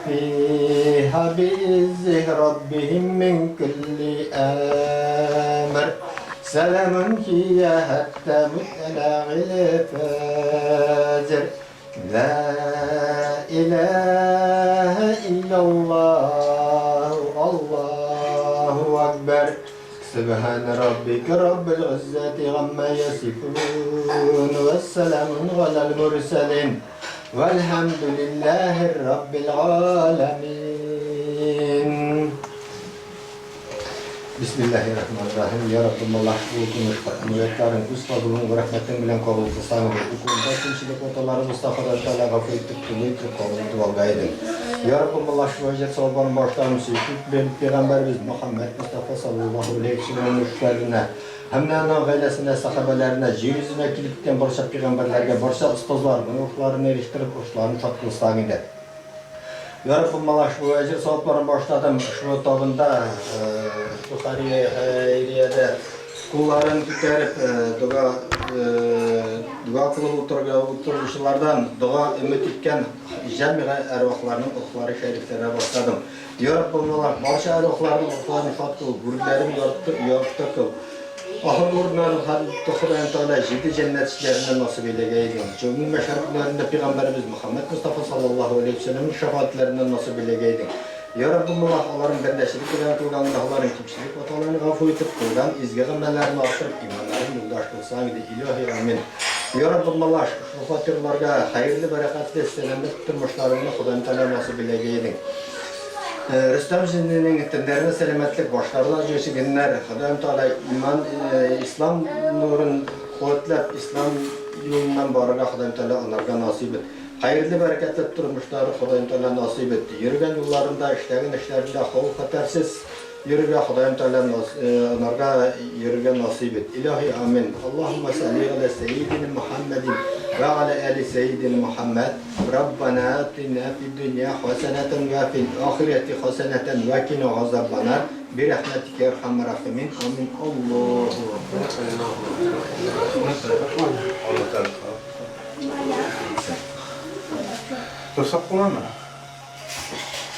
فيها بإذن ربهم من كل أمر سلام هي حتى مطلع الفجر لا إله إلا الله الله أكبر سبحان ربك رب العزة عما يصفون والسلام على المرسلين والحمد لله رب العالمين. Bismillahirrahmanirrahim. Ya Rabbim Allah okumuş müyetlerin ustadının ve rahmetin bilen kabul kısanı ve hukumda kimçilik otaları Mustafa Teala gafur ettik, tümüytük kabul duvalgaydın. Ya Rabbim Allah şu vecet salbanın başlarını seyfik ben Peygamberimiz Muhammed Mustafa sallallahu aleyhi ve sellem müşterine hem de ana gailesine, sahabelerine, cihizine kilitten barışa peygamberlerine, barışa ustazlarının uçlarını eriştirip uçlarını çatkılыстağında. Ya Rabbim Allah şu vecet salbanın başladım şu tabında Bukhariye, Hayriye'de kulların tüterip dua kılıp oturuşlardan dua ümit etken camiye ervahlarının okları şeriflerine başladım. Ya Rabbim Allah barış ervahlarının oklarını fat kıl, gururlarını yorukta kıl. Ahır uğrunların Tuhuran Teala ciddi cennet işlerinden nasip eyleyeydin. Cümle meşariklerinde Peygamberimiz Muhammed Mustafa sallallahu aleyhi ve sellem'in şefaatlerinden nasip eyleyeydin. Ya Rabbim Allah onların birleştirip bilen kılganında onların kimçilik vatalarını gafu etip kılgan izgi gımmelerini artırıp imanlarını yoldaş kılsan idi ilahi amin. Ya Rabbim Allah şu fatırlarga hayırlı berekatli selamet tutturmuşlarını Kudayım Teala nasip eyleyeydin. Rüstem Zindi'nin ittinlerine selametlik başlarına acışı günler Kudayım Teala iman, İslam nurun kuvvetlep İslam yolundan barıga Kudayım Teala onlarga nasip et. Hayırlı bereketli tutturmuşları Kudayım Teala nasip etti. Yürügen yollarında, işlerin işlerinde havuk hatersiz yürügen Kudayım Teala onlarga yürügen nasip et. İlahi amin. Allahümme salli ala seyyidina Muhammedin ve ala ali seyyidina Muhammed. Rabbana atina fid dünya haseneten ve fil ahireti haseneten ve kina azabbanar. Bir rahmetike erhamar rahimin. Amin. Allahu Ekber. Torsak bulan mı?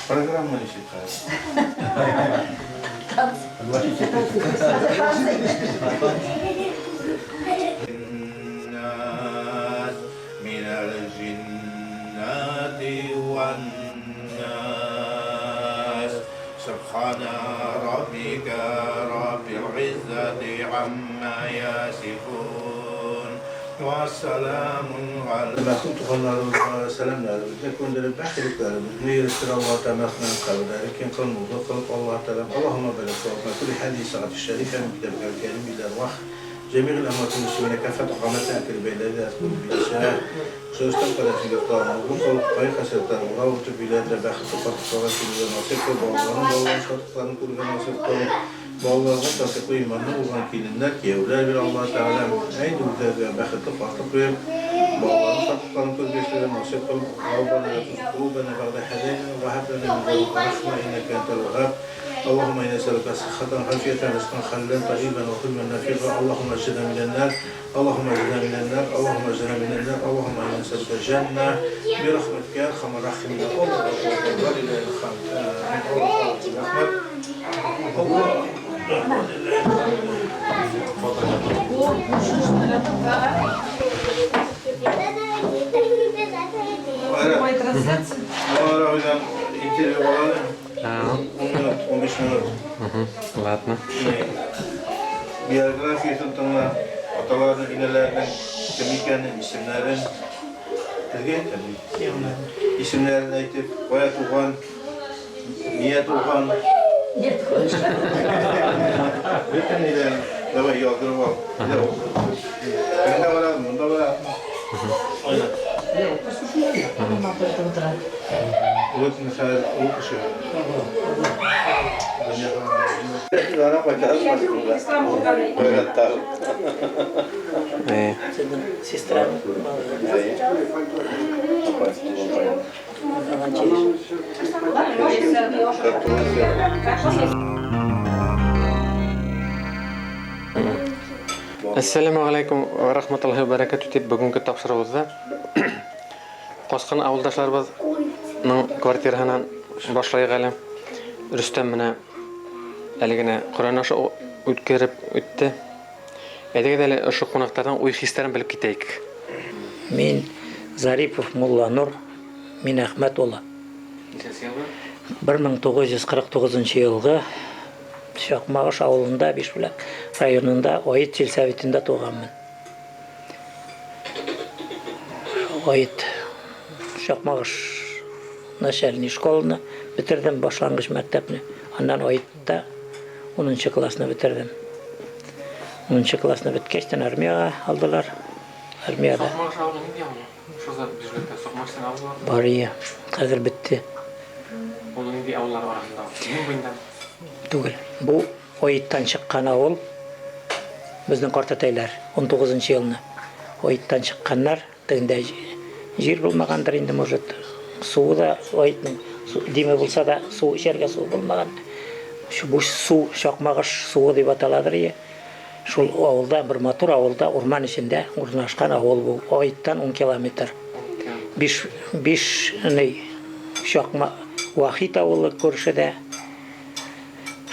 Program mı işi kaydı? Minel cinnati ven nas Subhana rabbika rabbil izzati amma yasifun Vesselamun aleyhi Məhkum tuğanlarımıza selamlarımız, gönderip bəxtiliklərimiz, meyristir Allah-u Teala'nın kabirləri, kim kılmıldı, kılıp Allah-u Teala, Allahümme belek soğukna, kulli hadis-i şerifə, müktəbqəl kelim, billər vaxt, cemil əmatın üstüne kəfət qamətin əkil beyləri, ətkul bilişə, sözdən qarəsində qanunluğun, qoluq qayı xəsətlər, uğravutü billərlə bəxti partıqlara külüyə nasip qıl, bağların şartıqlarını kulüyə nasip qıl, bağlarına tasıqlı imanlı olan kilinlər ki, evlər bir Allah-u Teala, eyni ülkədə bəxtli fartlıq verib, bağların şartıqlarını külüyə nasip qıl, Rabbana yatuzqulubana bəğdə hədəyinə və həblənə müzəvq rəxmə inəkə entəl vəqəb, Allahümme inne eselüke sıhhatan, hafiyeten, rızkan, hallen, tayyiben, ve hülmen, nefirra, Allahümme ecrina minenler, Allahümme ecrina minenler, Allahümme ecrina minenler, Allahümme inne eselüke cenne, bir rahmetke, erhamar rahimine, Allah, Allah, Allah, 15 minut. Ладно. Biyografiya tentang atalarının, inelerinin, kemiklerinin, isimlerin isimlerini aytip, koya tuğan, niye tuğan bütün ilerin dava yaldırıp al. Ben de varalım, bunda varalım. Aynen. Ulut mesela, ulut ışığı. Bana bakalım bakalım. Öğrettim. Сестра. Assalamu alaikum ve rahmetullahi ve berekatuhu deyip bugünkü tapşırığımızda Qosqan avuldaşlarımızın kvartiradan başlayıq әлі. Rüstem mine әлігіне Kur'an aşı ötkərib ötті. Әдеге дәлі ұшы қонақтардан ой хистерін біліп кетейік. Мен Зарипов Мулла Нұр, мен Ахмет Ола. 1949 жылғы Şakmağış avылında, Бишбулак районында, Ойыт сельсоветінде туғанмын. Ойыт Şakmağış начальный школаны бітірдім, башлангыч мәктәпне. Андан Ойытта 10-нчы классны бітірдім. 10-нчы классны біткештен армияға алдылар. Армияда Сокмаш ауылы не дияңы? Шоза Бишбулакта Сокмаштың ауылы бар. бар ие, қазір бітті. Ол нендей ауылдар арасында? Мен бойында. Түгел. Бұл Ойыттан шыққан ауыл, біздің Қортатайлар 19-нчы жылны. Ойыттан шыққандар, тегінде жер болмағандар енді, может, суы да Ойыттың, деме болса да, жерге су болмаған. Бұл су, Шоқмағыш суы деп аталадыр ие. Шул ауылда, бір матур ауылда, орман ішінде орналасқан ауыл бұл. Ойыттан 10 километр. Биш Уахит ауылы көршіде.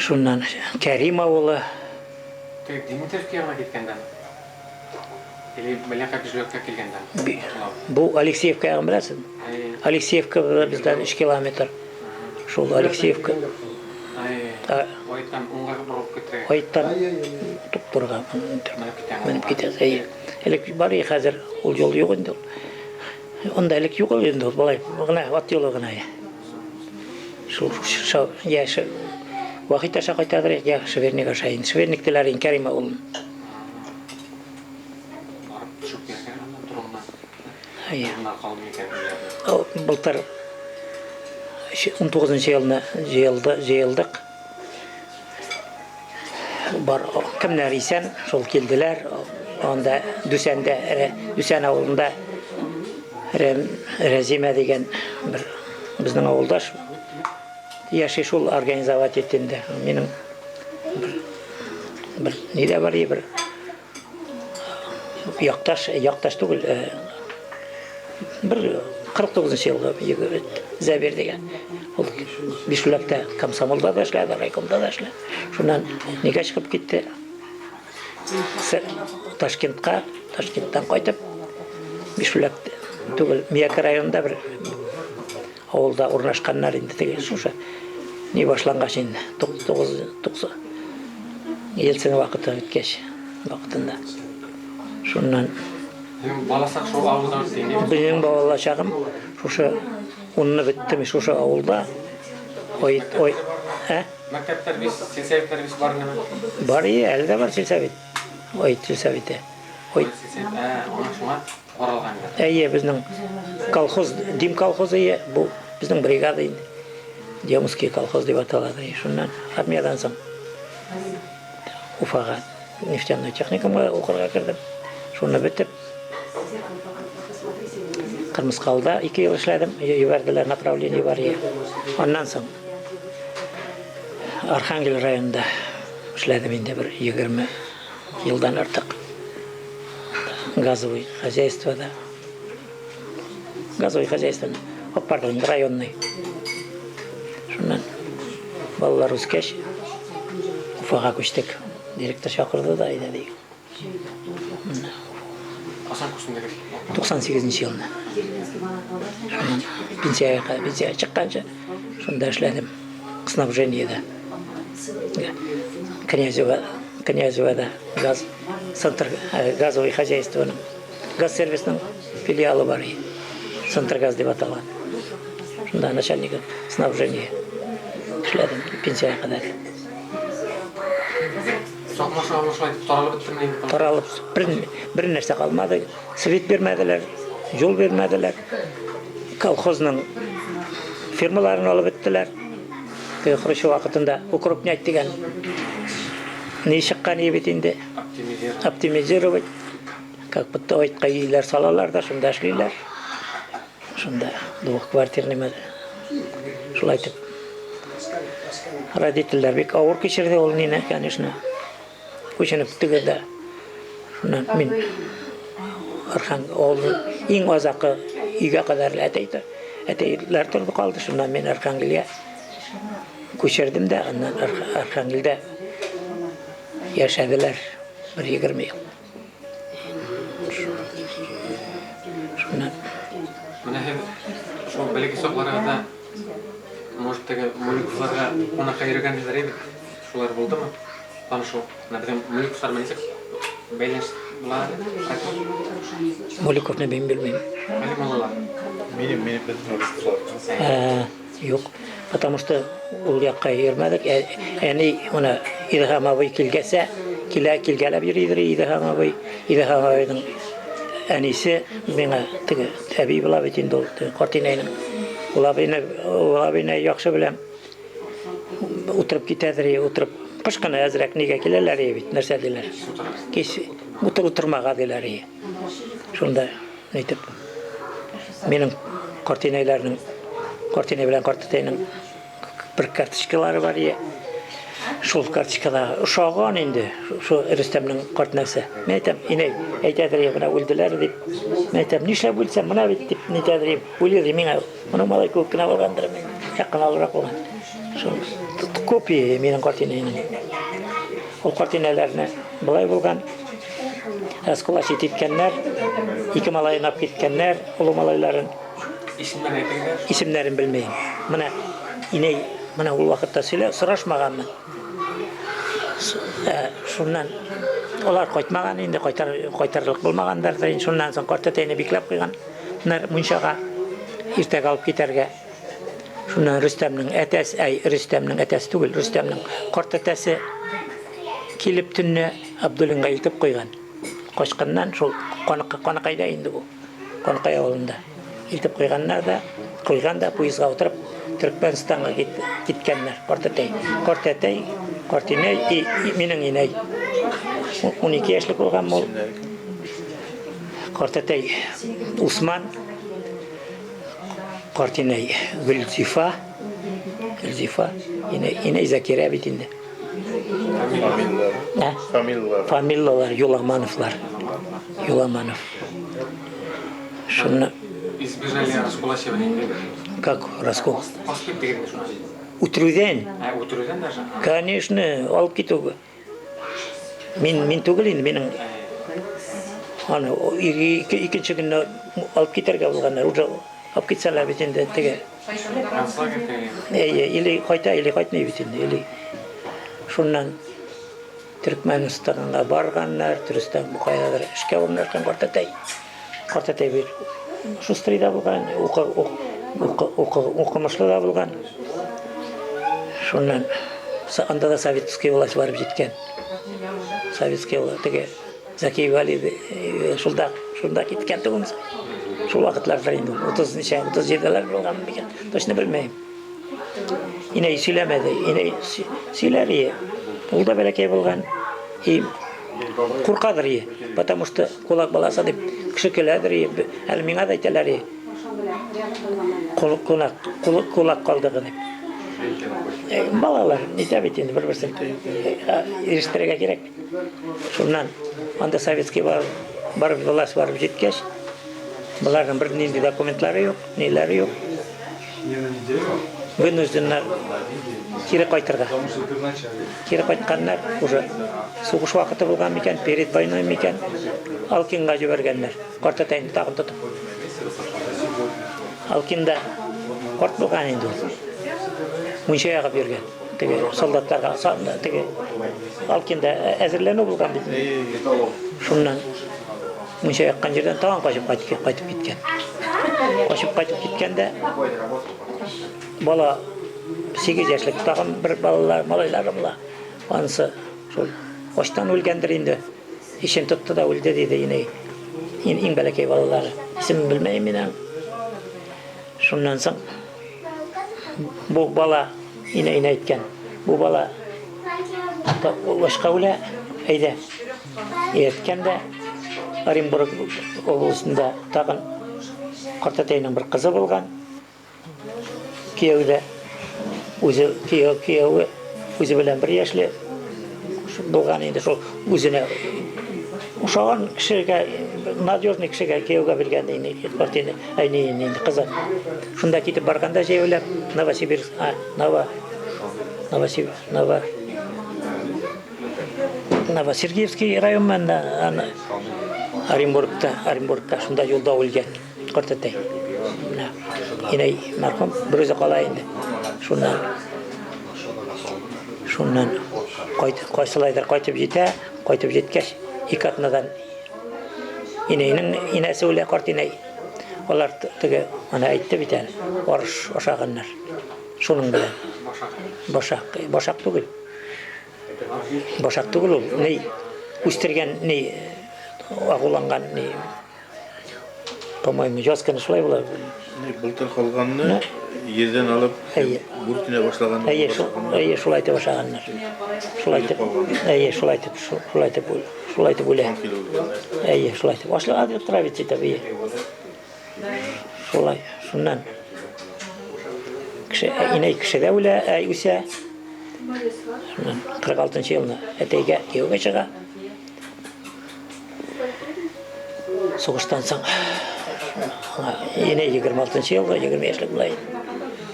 Шуннан Кәрим ауылы. Тек Димитровке ғана кеткендан? Или Бәләқа Бишбулакка келгендан? Бұл Алексеевка білесің? Алексеевка бізден 3 километр. Шул Алексеевка. Ойыттан оңға бұрып кетірге? Ойыттан тұп-тұрға мініп кетеді. Әлік бар е, қазір ол жол жоқ енді. Онда әлік жоқ енді, балай, ат жолы ғана. Шул Уақытта шақайтадыр, Шверник ашайын. Шверниктілерін Кәрим ауылын. Барып түшіп берген тұрғыннан? Қалым Былтыр 19-нчы жылына жиылдық. Бар кімнер исән, шол келділер. Онда Дүсән ауылында Рәзима деген біздің ауылдаш яши шул организовать еттенді. Менің бір неде бар е, бір яқташ түгіл, бір 49-нчы жылғы Зәбер деген. Ол Бишбулакта комсомолда да эшләде, райкомда да эшләде. Шуннан неге шығып кетті. Ташкенттан қайтып, Бишбулакта түгіл, Мияка районында бір ауылда орнашқаннар енді теге шуша не башланғаш енді 90 елсің уақыты өткеш уақытында. Шуннан баласақ шол ауылда өтсейін? Біздің бала шағым шуша онны біттім шуша ауылда. Мәктәптер бес, сельсоветтер бес бар ғана? Бар е, әлі де бар сельсовет. Ойыт сельсоветі. Оның шуңа оралғандар? Әйе, біздің колхоз, Дим колхозы е, бұл біздің бригада енді. Демский колхоз деп аталады. Шуннан армиядан соң Уфаға нефтяной техникумға оқырға кірдім. Шуны бітіп Қырмызқалда 2 жыл эшләдем, ебәрделәр, направление бар е. Оннан соң Архангель районында эшләдем инде бір 20 жылдан артық. Газовый хозяйствода. Газовый хозяйство, пардон, районный. Шуннан балалар үскәч Уфаға күчтек. Директор шақырды да айда дейік. Асан күрсіндегі? 98-нчы жылына. Шуннан пенсияға шыққанша шунда эшләдем. Снабжениеда. Князевада газовый хозяйствоның, газ сервисінің филиалы бар. Центргаз деп аталған. Шунда начальнигы снабжения эшләдем пенсияға кадар. Таралып біттірмейді? Таралып, бір нәрсе қалмады. Свет бермәділер, жол бермәділер. Колхозның фирмаларын алып біттілер. Хрущев вақытында укрупнять деген не шыққан ебет енді оптимизировать. Как будто Ойытқа үйлер салалар да, шында эшлейлер. Шында двухквартирный шулай айтып. Родительдер бек ауыр кешірді ол нені, конечно. Көшініп түгеді. Шунан мен ең азақы үйге қадар әтейлер тұрды қалды. Шунан мен Архангельге көшірдім де, Архангельде яшадылар бір 20 жыл. Шунан Міне шол бәлеке соқларға да, может, Моликовларға қонаққа ерген жерлер еді? таныштырулар булдымы? Танышу. Например, Мөликовлар менен бәйләнеш була. Моликовны мен белмейм. Мәлим алалар. Benim tanıştılar. Yok. Потому что ул якка йөрмәдек. Әни уны Илһамовый килгәсә, килгәләп йөридер Илһамовый. Илһамовыйның әнисе миңа теге әби була бит инде ул картинайның. Улабыйны яхшы беләм. Утырып китәдер, утырып кышкына әзрәк нигә киләләр бит, нәрсә диләр. Кич утырмага диләр. Шунда әйтеп минем картиналарның картина белән картатайның бер карточкалары бар ия. Шул карточкада ошаган инде, шу Рөстәмнең картинасы. Мен әйтәм, инәй, әйтәдер, менә үлделәр дип. Мен әйтәм, нишләп үлсәм, менә бит дип, нитәдер, үлер миңа. Моны малай күп кенә алгандыр мен. Якыналрак булган. Шул копия минем картинаның. Ул картиналарны булай булган. Асколаш иткәннәр, ике малай нап киткәннәр, ул малайларын исемнәрен белмәйм. Менә инәй, менә ул вакытта сорашмаганмын. Шуннан алар кайтмаган инде, кайтарлык булмагандар да, шуннан соң картатайны бикләп куйган. Мунчага иртәгә алып китәргә. Шуннан Рөстәмнең әтәсе түгел, Рөстәмнең картатасы килеп төнне Абдуллинга илтеп куйган. Качканнан шул Канакайда инде бу. Канакай авылында. Илтеп куйганнар да, поездга утырып Түркменстанга киткәннәр. Картатай, картинай и минең инәй. 12 яшьлек булган ул. Картатай Усман, картинай Гөлзифа, инәй Закира бит инде. Фамилялар Юламановлар. Шуны Избежали раскола сегодня. как раскол? Поспит дегенде шуны. Утруден? Утруден даже. Конечно, алып китүгә. Мин түгел инде, минең аны икенче көнне алып китәргә булганнар. Уже алып китсәләр бит инде теге. Или кайтмый бит инде, или. Шуннан Түркменстанга барганнар, Түркстан бу кайдадыр эшкә урнашкан Картатай бит шустрый да булган, укымышлы да булган. Шуннан анда да советский власть барып җиткән. Советский власть теге Закиев Али шунда киткән түгел. Шул вакытларда инде 37-ләр булган микән? Точно белмәйм. Инәй сөйләмәде, сөйләр. Ул да бәләкәй булган. И куркадыр, потому что кулак баласы дип кеше көләдер. Әле миңа да әйтәләр. Кулак калдыгы дип. Балалар нитә бит инде бер-берсен ирештергә кирәк. Шуннан анда советский барып власть барып җиткәч, буларның бер нинди документлары юк, ниләре юк. Вынужденнар кире кайтырга. Кире кайтканнар уже сугыш вакыты булган микән, перед войной микән, Алкинга җибәргәннәр. Картатайны тагын тотып. Алкинда карт булган инде. Мунчага бергән. Теге солдатларга теге Алкинда әзерләнү булган бит. Шуннан мунча яккан җирдән тагын кайтып киткән. Кайтып киткәндә бала 8 яшьлек тагын бер малайлары була. Анысы шул ачтан үлгәндер инде. Ишен тотты да үлде диде инәй. Иң бәләкәй балалары. Исемен белмәйм мин. Шуннан соң бу бала инәй әйткән. Бу бала башка үлә, әйдә. Әйткәндә Оренбург областында тагын Картатайның бер кызы булган. Кияүдә кияү белән бер яшьле булган инде шул үзенә ошаган кешегә надежный кешегә кияүгә биргән инде Картатайны инде кызы. Шунда китеп барганда җәйләп Новосибирск, Новосергиевский районында Оренбургка шунда юлда үлгән Картатай. Инәй мәрхүм берүзе кала инде. Шуннан Койсылайдар қайтып жете, қайтып жеткеш, екі атнадан инесі өле қартинай. Олар түгі, ана айтты бітән, орыш ошағаннар. Шуның білен. Бошақ түгіл. Бошақ түгіл ол, ней, үстерген, ней, ағуланған, ней, по-моему, жазқаны шылай болар. Былтыр қалғанны ерден алып, бүртіне башлаганны. Шулайтып башлаганнар. Шулайтып үле. Шулайтып. Башлаган деп тұра бетсе табие. Шулай, шуннан. Иней кішіде үле, үсе. 46 жылына әтейге кеуге шыға. Соғыштан соң Yine 26 жылғы, 20 yaşlık bulayın.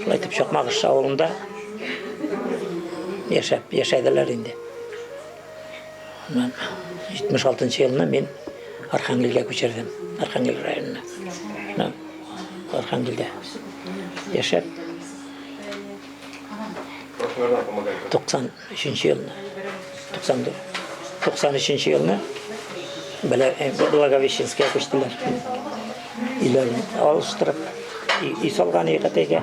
Şulaytıp Çakmağış avulunda yaşaydılar indi. 76 yılında ben Arhangel'e köçerdim. Arhangel rayonuna. Arhangel'de yaşap 93 yılına 93 yılına Благовещенская көштілер. Үйлерін алыстырып, үй салған еқатеге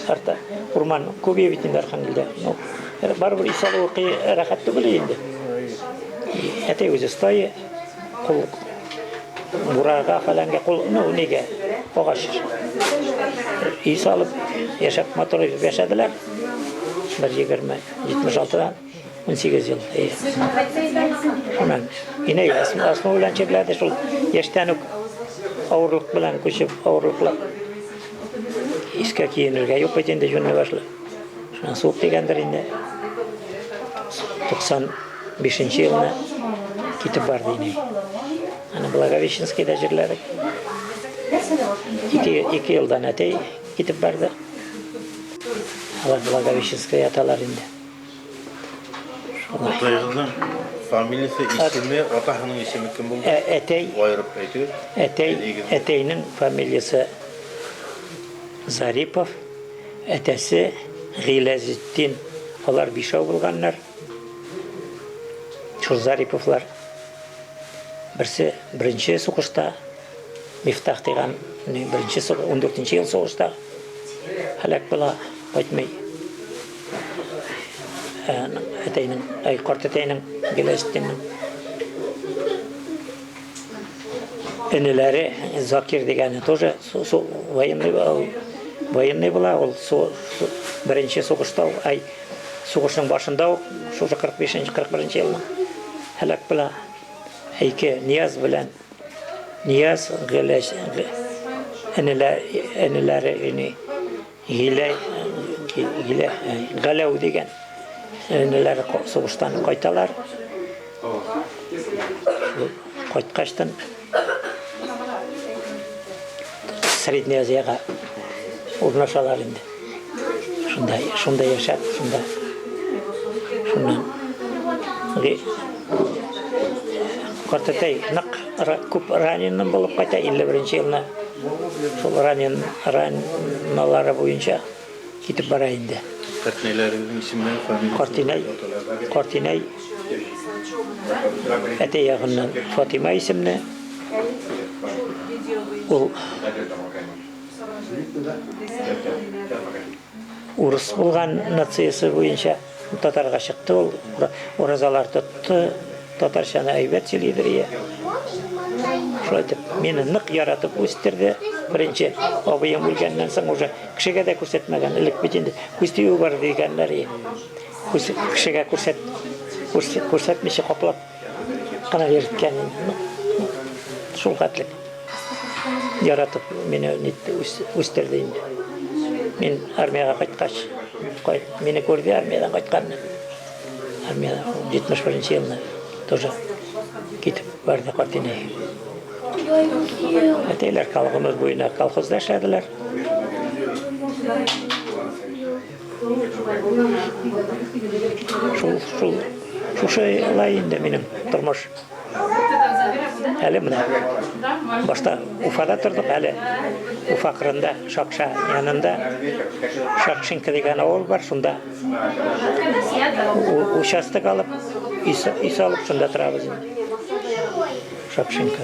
арта. Урман көбе бетінде Архангелде. Бар бір үй салу рахатты білі енді. Әте өзі стайы, құл бұраға фаланға құл, неге оғашыр. Үй салып, яшап мотор yaşadılar. Bir 76'dan 18 yıl. Yine asma olan çeklerde şu yaştan ağırlık bilen köşüp ağırlıkla iska kiyinirge yok etende jönne başla. Şuna soğuk degendir indi. 95 yılına gitip vardı yine. Hani Благовещенский'de jirledik. 2 yıldan öte gitip vardı. Alar Благовещенский'e atalar indi. Otayğızın familiyası ismi, otağının ismi kim buldu? Etey'nin familiyası Zaripov, etesi Gilezettin. Onlar bir şey bulganlar. Şu Zaripovlar birisi birinci soğuşta Miftah degan birinci 14. yıl soğuşta halak bola qaytmay. Etey'nin, Kort Etey'nin, Gilezettin'in ünlüleri Zakir degeni тоже военный bola, ol birinci soğuşta, soğuşun başında, şu 45-41 yılında halak bola. Niyaz bilen, Niyaz ünlüleri Galev degen ünlüleri soğuştan qaytalar. Qaytqaştan Srednye Aziyaga urnaşalar indi. Şunda yaşat, şundan Kort Etey köp ranyandan bolup qayta 51 yılına şol ranyaları boyunca gitip bara indi. Kartinayların isimleri familiyası. Kortinay Etey yağından Fatima isimli. Ol Urus bulgan natsiyası boyunca Tatarga çıktı. Orazalar tuttu. Tatarşanı aybet silidiriye. Şöyle meni nık yaratıp üstirdi. Birinci abiyem ülgenden sonra уже kişiye de көрсетмеген ilk bitindi. Küstüğü var degenler. Kişiye көрсетmişi kaplap kana verirken şul katlık yaratıp meni üstirdi. Men armiyaga qaytqaç. Meni gördü armiyadan qaytqanını. Armiyadan 71 yılında тоже gitip vardı Kortinay. Eteyler kalkımız boyuna kalkızda yaşadılar. Şu şey olayında benim durmuş. Hele buna. Başta Ufada turduk әле. Уфа кырында, Шакша янында. Шакшинка деген авыл бар, шунда участок алып, үй салып, шунда тұрабыз. Шакшинка.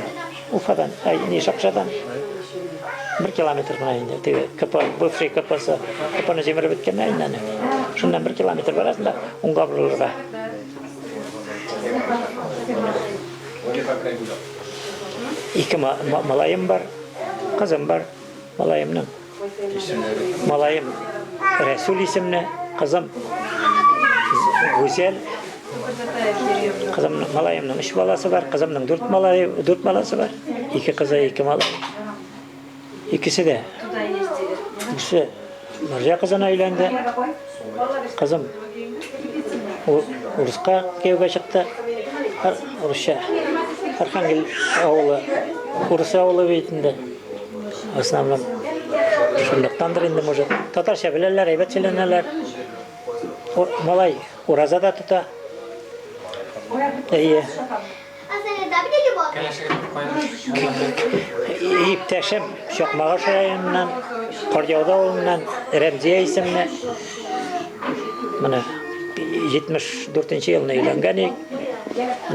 Уфадан, не Шакшадан 1 километр гына инде. Теге КП, бывший КПсы, КПны жеміріп өткен айынан. Шундан 1 километр барасың да, оңға бұрылырға. Екі малайым бар, қызым бар, малайымның. Малайым Рәсул исемлі, қызым Гүзел. Малайымның 3 баласы бар, қызымның 4 баласы бар. 2 қызы, 2 малай. İkisi de. İkisi Marja kızına evlendi. Kızım Urusqa kevga çıktı. Urusça. Arxangel oğlu, Urus oğlu beytinde. Основном. Şunluktandır indi может. Tatarşa bilerler, evet söylenirler. Malay Urazada tuta. İyi. İpteşim Şokmağaş rayonundan, Korjavda oğlundan, Remziye isimli. 74 yılına evlengenik.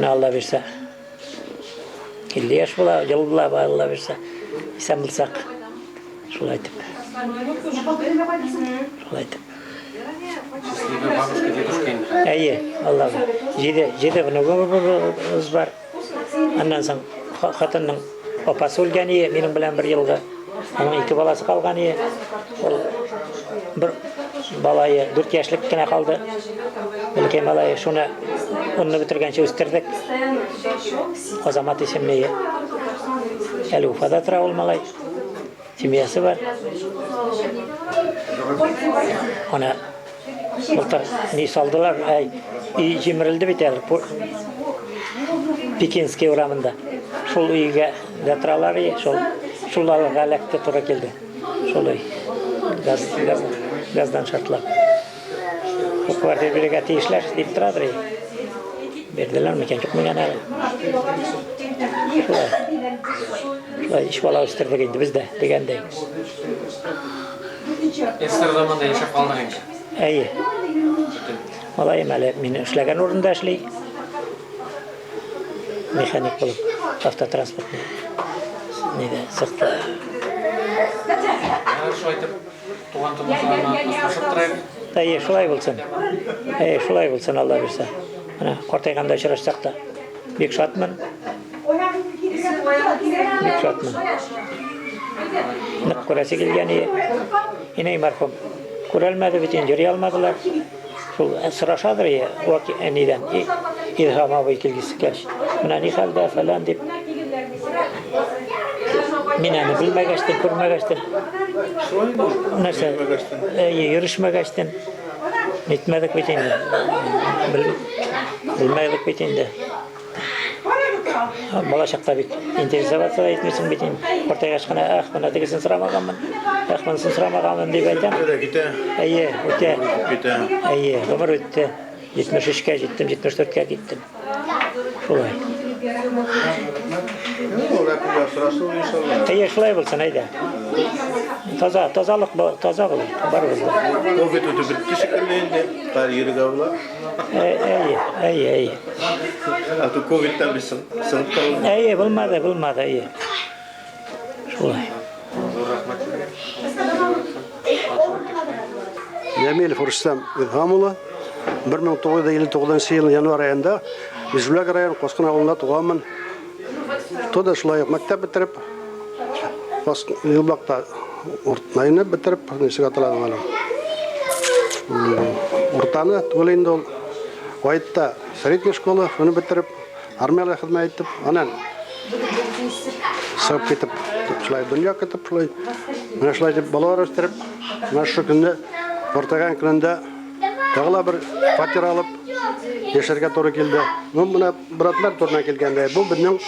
Allah verse. 50 yaş bula, yıl bula Allah verse. İsen bulsak. Şulay tip. Счастливая бабушка, дедушка инде. İyi, Allah ver. Jede внугымыз бар. Андан соң қатынның опасы өлген ие, менің білен 1 жылғы. Оның 2 баласы қалған ие. Ол бір балайы 4 яшілік кіне қалды. Білкен балайы шуны ұнны бітіргенше өстірдік. Азамат есімлейі. Әлі Уфада тұра ол малай. Семьясы бар. Ona былтыр не салдылар, үй жемірілді бетер. Пекинский урамында. Шул үйге жатыралар, шул алыға әләкті тұра келді. Шул үй. Газдан шартылап. Квартир береге тиішлер деп тұрадыр. Берділер мекен жоқ меген әлі. Шулай 3 бала өстірдік енді бізді дегендей. Эстер заманда яшап қалдық енді. Әйе. Малайым әлі мені үшлеген орында әшлей. Механик болып, автотранспортный. Неде, сықты. Шулай айтып, туған тұмысына қосып тұрайық. Әйе, шулай болсын, Алла берсе. Қортайғанда ұшырашсақ та, бек шатмын. Нық көрәсі келген ие. Иней марқым. Көрелмеді бітен жүре алмадылар. Шул сұрашадыр ие, әнейден. İlham abi kelgisi kelmiş. Buna ne halde falan deyip. Minanı bilmegeçtin, kurmegeçtin. Neyse, yürüşmegeçtin. Gitmedik bitinde. Bilmedik bitinde. Болашақта бит интересоваться етмесін битін. Ортaya ашқана ақпана дегесін сұрамағанмын. Ақпанысын сұрамағанмын деп айтам. Әйе, өте. Әйе, өмір өтті. 73-ке жеттім, 74-ке кеттім. Шулай. Әйе, шулай болсын, әйде. Тазалық бар бізді. Covid өтіп бітті шекілінде, карьерге аула. Әйе. Аты Covid-тан бір сынып қалды. Әйе, болмады, әйе. Шулай. Ямелов Рустам Илхамұлы 1959 yıl yanvar ayında Üzülak rayonu Qosqan ауылында туғанмын. Тода шулай мектеп бітіріп, Елбақта орта бітіріп, несіге аталадым әлім. Ортаны түгілейінде ол Ойытта средний школы, оны бітіріп, армияға қызмет етіп, анан сығып кетіп, шулай дүния кетіп, шулай деп балалар өстіріп, нашы күнде, ортаған күнінде тағыла бір фатир алып, ешерге торы келді. Мұна бұратылар торына келгенде. Бұл біздің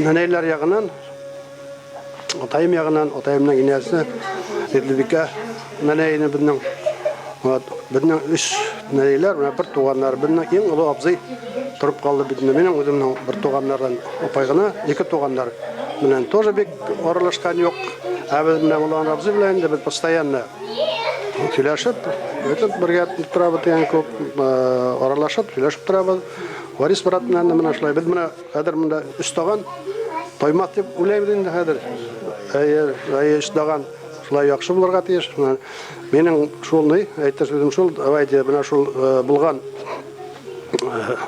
нәнейлер яғынан, отайым яғынан, отайымның инесі, Ретлібекке нәнейіні біздің Вот, биднең үч нәйләр, менә бер туганнар, биднең иң олы абзый торып калды бидне. Минем үземнең бер туганнардан апай гына, ике туганнар менән тоже бик аралашкан юк. Ә без менә булган абзый белән дә без постоянно сөйләшеп, өтеп бергә торабыз дигән күп, аралашып, сөйләшеп торабыз. Варис брат менән менә шулай. Без менә хәзер монда үч таган таймак дип уйлыйбыз инде хәзер. Үч таган шулай яхшы булырга тиеш. Менің шул ни, әйтер сүзем шул, авайды менә шул булган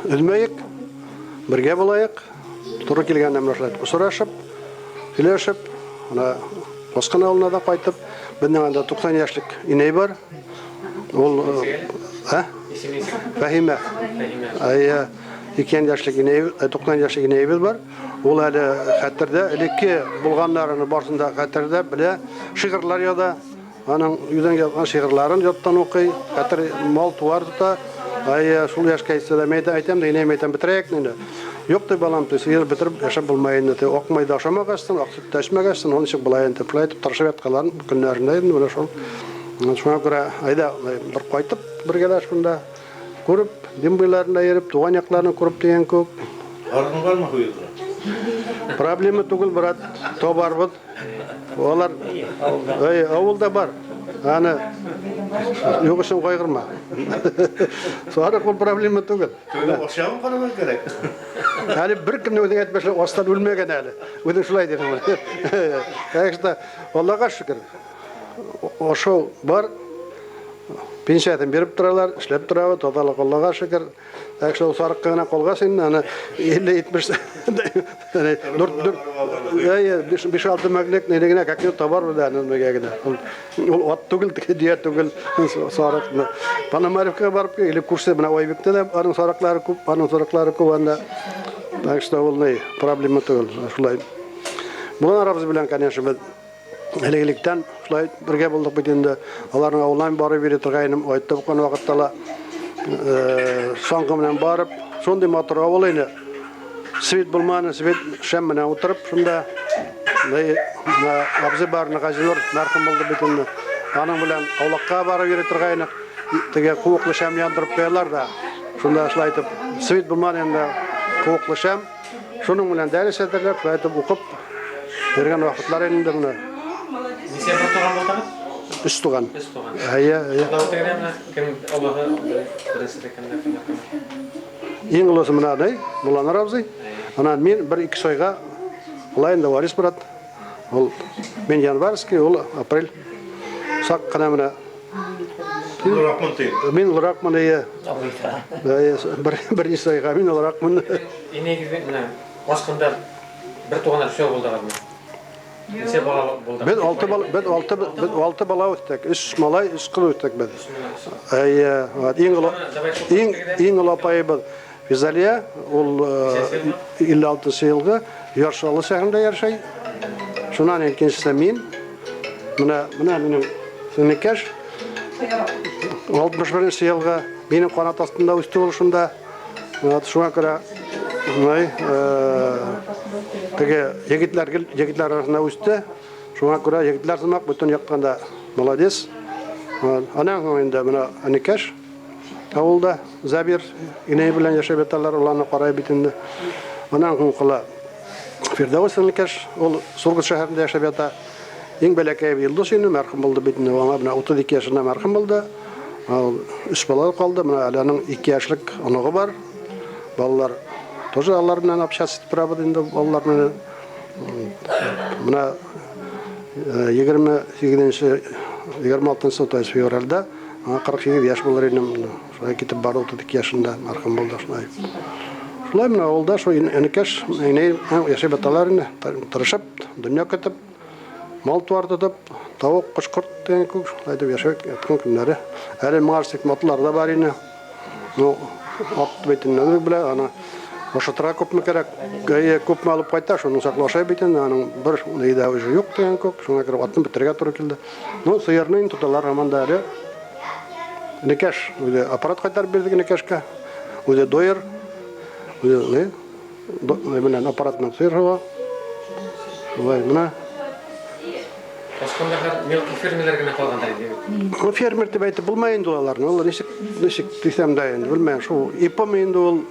үлмәйек, бергә булайык, туры килгәндә менә шулай сорашып, сөйләшеп, ана Баскан авылына да кайтып, безнең анда 90 яшьлек инәй бар. Ул Фәһимә. 2 яшьлек инәй, 90 яшьлек инәйбез бар. Ул әле хәтердә, элекке булганнарын барсында хәтердә белә, шигырьләр яза. Аның юздан язган шигырьләрен яттан укый, хәтер мал туар тота. Шул яшькә исәдә әйтәм дә, инәй әйтәм битерәк инде. Юк ди балам, сыер битереп яшәп булмай инде. Окмай да ашамагастын, аксып тәшмәгастын, оның чык булай инде. Плайтып тырышып ятканларын көннәрендә инде менә шул. Шуңа күрә айда бер кайтып бергә дә шунда күреп, дембиләрендә йөреп, туган якларны күреп дигән күп. Арның бармы хуйдыра? Проблема түгел, брат. Табарбыз. Олар авылда бар. Аны юк өчен кайгырма. Сары кул проблема түгел. Түгел ашамы карарга керек. Әле бер кемне үзең әйтмәсә, астан үлмәгән әле. Үзең шулай дигән. Кайгырда, Аллага шөкер. Ошо бар. Пенсиядан беріп тұралар, ішлеп тұрабы, тоталық Аллаға шүкір. Әкші ол сарық қығына қолға сен, аны 50-70, 5-6 мәгілек нелегіне кәкіне табар бұда, әнімегіне. Ол от түгіл, дия түгіл сарық. Панамаревке барып, или курсы, мына ойбекте де, аның сарықлары көп, анда. Әкші ол проблема түгіл, шулай. Бұлан арабыз білен, конечно, біз Әлегеліктен шулай бірге болдық бітенді. Аларның ауылынан барып бері тұрғайным, айтты бұқан вақыттала соңғымынан барып, сондай матыр ауылайны. Свет болманы, свет шәмміне отырып, сонда абзы барыны ғазилер мәрхім болды бітенді. Аның білән аулаққа барып бері тұрғайны, теге қуықлы шәм яндырып қоялар да. Сонда шылай айтып, свет болманы енді қуықлы шәм. Соның білән дәрі сәтірлер, шылай айтып ұқып, берген вақытлар енді мұны. Несе бір туған болдыңыз? Үш туған. Ең ұлысы мына Мұланар абзый. Анан мен 1-2 сойға Лайында Варис брат. Ол мен январский, ол апрель. Сақ қана мына. Мен ұлырақмын ие. Бірінші сойға мен ұлырақмын. Енегізбен Басқында бір туғандар үшеу болды ғалым. Несе бала болды? Біз 6 бала өттік. 3 малай, 3 қыл өттік біз. Ең ұлы апайы біз. Визалия, ол 56 жылғы Яршалы шәһәрендә яшәй. Шунан икенчесе мен. Менә минем сөнекәш 61 жылғы минем канат астында үсте ул шунда. Шуңа күрә теге егетләр арасында үсте. Шуңа күрә егетләр сымак бүтән якканда молодец. Аның инде менә Аникәш авылда Забир инәй белән яшәп яталар, уларны карай бит инде. Аның кыла Фирдаус Аникәш, ул Сургут шәһәрендә яшәп ята. Иң бәләкәй Йылдыз инде мәрхүм булды бит инде. Аңа менә 32 яшында мәрхүм булды. 3 бала калды. Менә аның 2 яшьлек оныгы бар. Балалар тоже алар белән общаться итеп барабыз инде. Балалар менә 26 февральдә 48 яшь булыр инде. Шулай китеп барды 32 яшында мәрхүм булды шулай. Шулай менә авылда шул Аникәш инәй яшәп яталар инде. Тырышып, дөнья көтеп, мал туартып, тавык, кош-корт дигән күк шулай дип яшәп яткан көннәре. Әле моңарсык матлар да бар инде. Ат битеннән белә аны ошатыра күпме кирәк. Күпме алып кайта, шуның саклаша битен, аның бер нидә уже юк дигән күк. Шуңа кереп атны битергә туры килде. Сыерны тоталар һаманда әле. Аникәш, үзе аппарат кайтарып бирдек Аникәшкә. Үзе доер. Үзе менә аппаратның сыерга. Шулай менә. Косқандағы мелкий фермерлер генә калгандар инде. O fermer деп айтып булмайынды аларны. Ол ничек дисәм дә инде белмәм. Шул ипом инде ул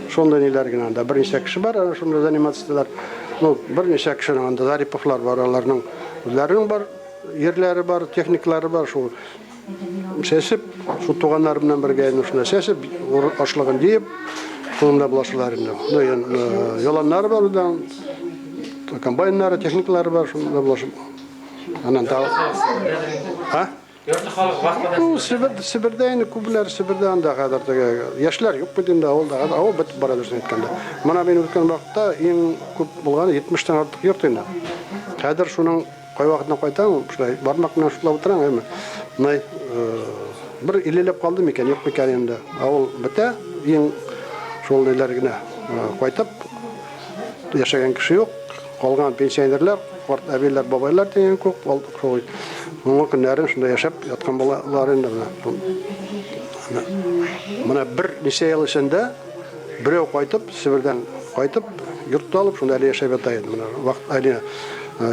шундай ниләр генә анда берничә кеше бар, ана шунда занимациялар. Ну, берничә кешенең анда зариповлар бар, аларның үзләренең бар, ерләре бар, техниклары бар, шул сәсеп, шул туганнар белән бергә шунда сәсеп, ашлыгын диеп, шунда булашалар инде. Ну, яланнар бар да, комбайннары, техниклары бар, шунда булашып. Анан да. Ha? Йорты халык вакытында Ну, Сибирдә инде күпләр Сибирдә анда хәзер теге яшьләр юк бит инде авылда. Авыл бетеп бара дөресен әйткәндә. Менә мин үткән вакытта иң күп булганы 70-тән артык йорт инде. Хәзер шуның кай вакытына кайтам, шулай бармак белән шулап утырам, әйме. Менә бер илелеп калды микән, юк микән инде. Авыл бетә, иң шул ниләр генә кайтып яшәгән кеше юк. Калган пенсионерлар, карт әбиләр, бабайлар дигән күп, шул моңа көннәрен шунда яшәп яткан балалар инде менә. Менә бер ничә ел эчендә берәү кайтып, Сибирдән кайтып, йорт алып, шунда әле яшәп ята иде. Менә вакыт әле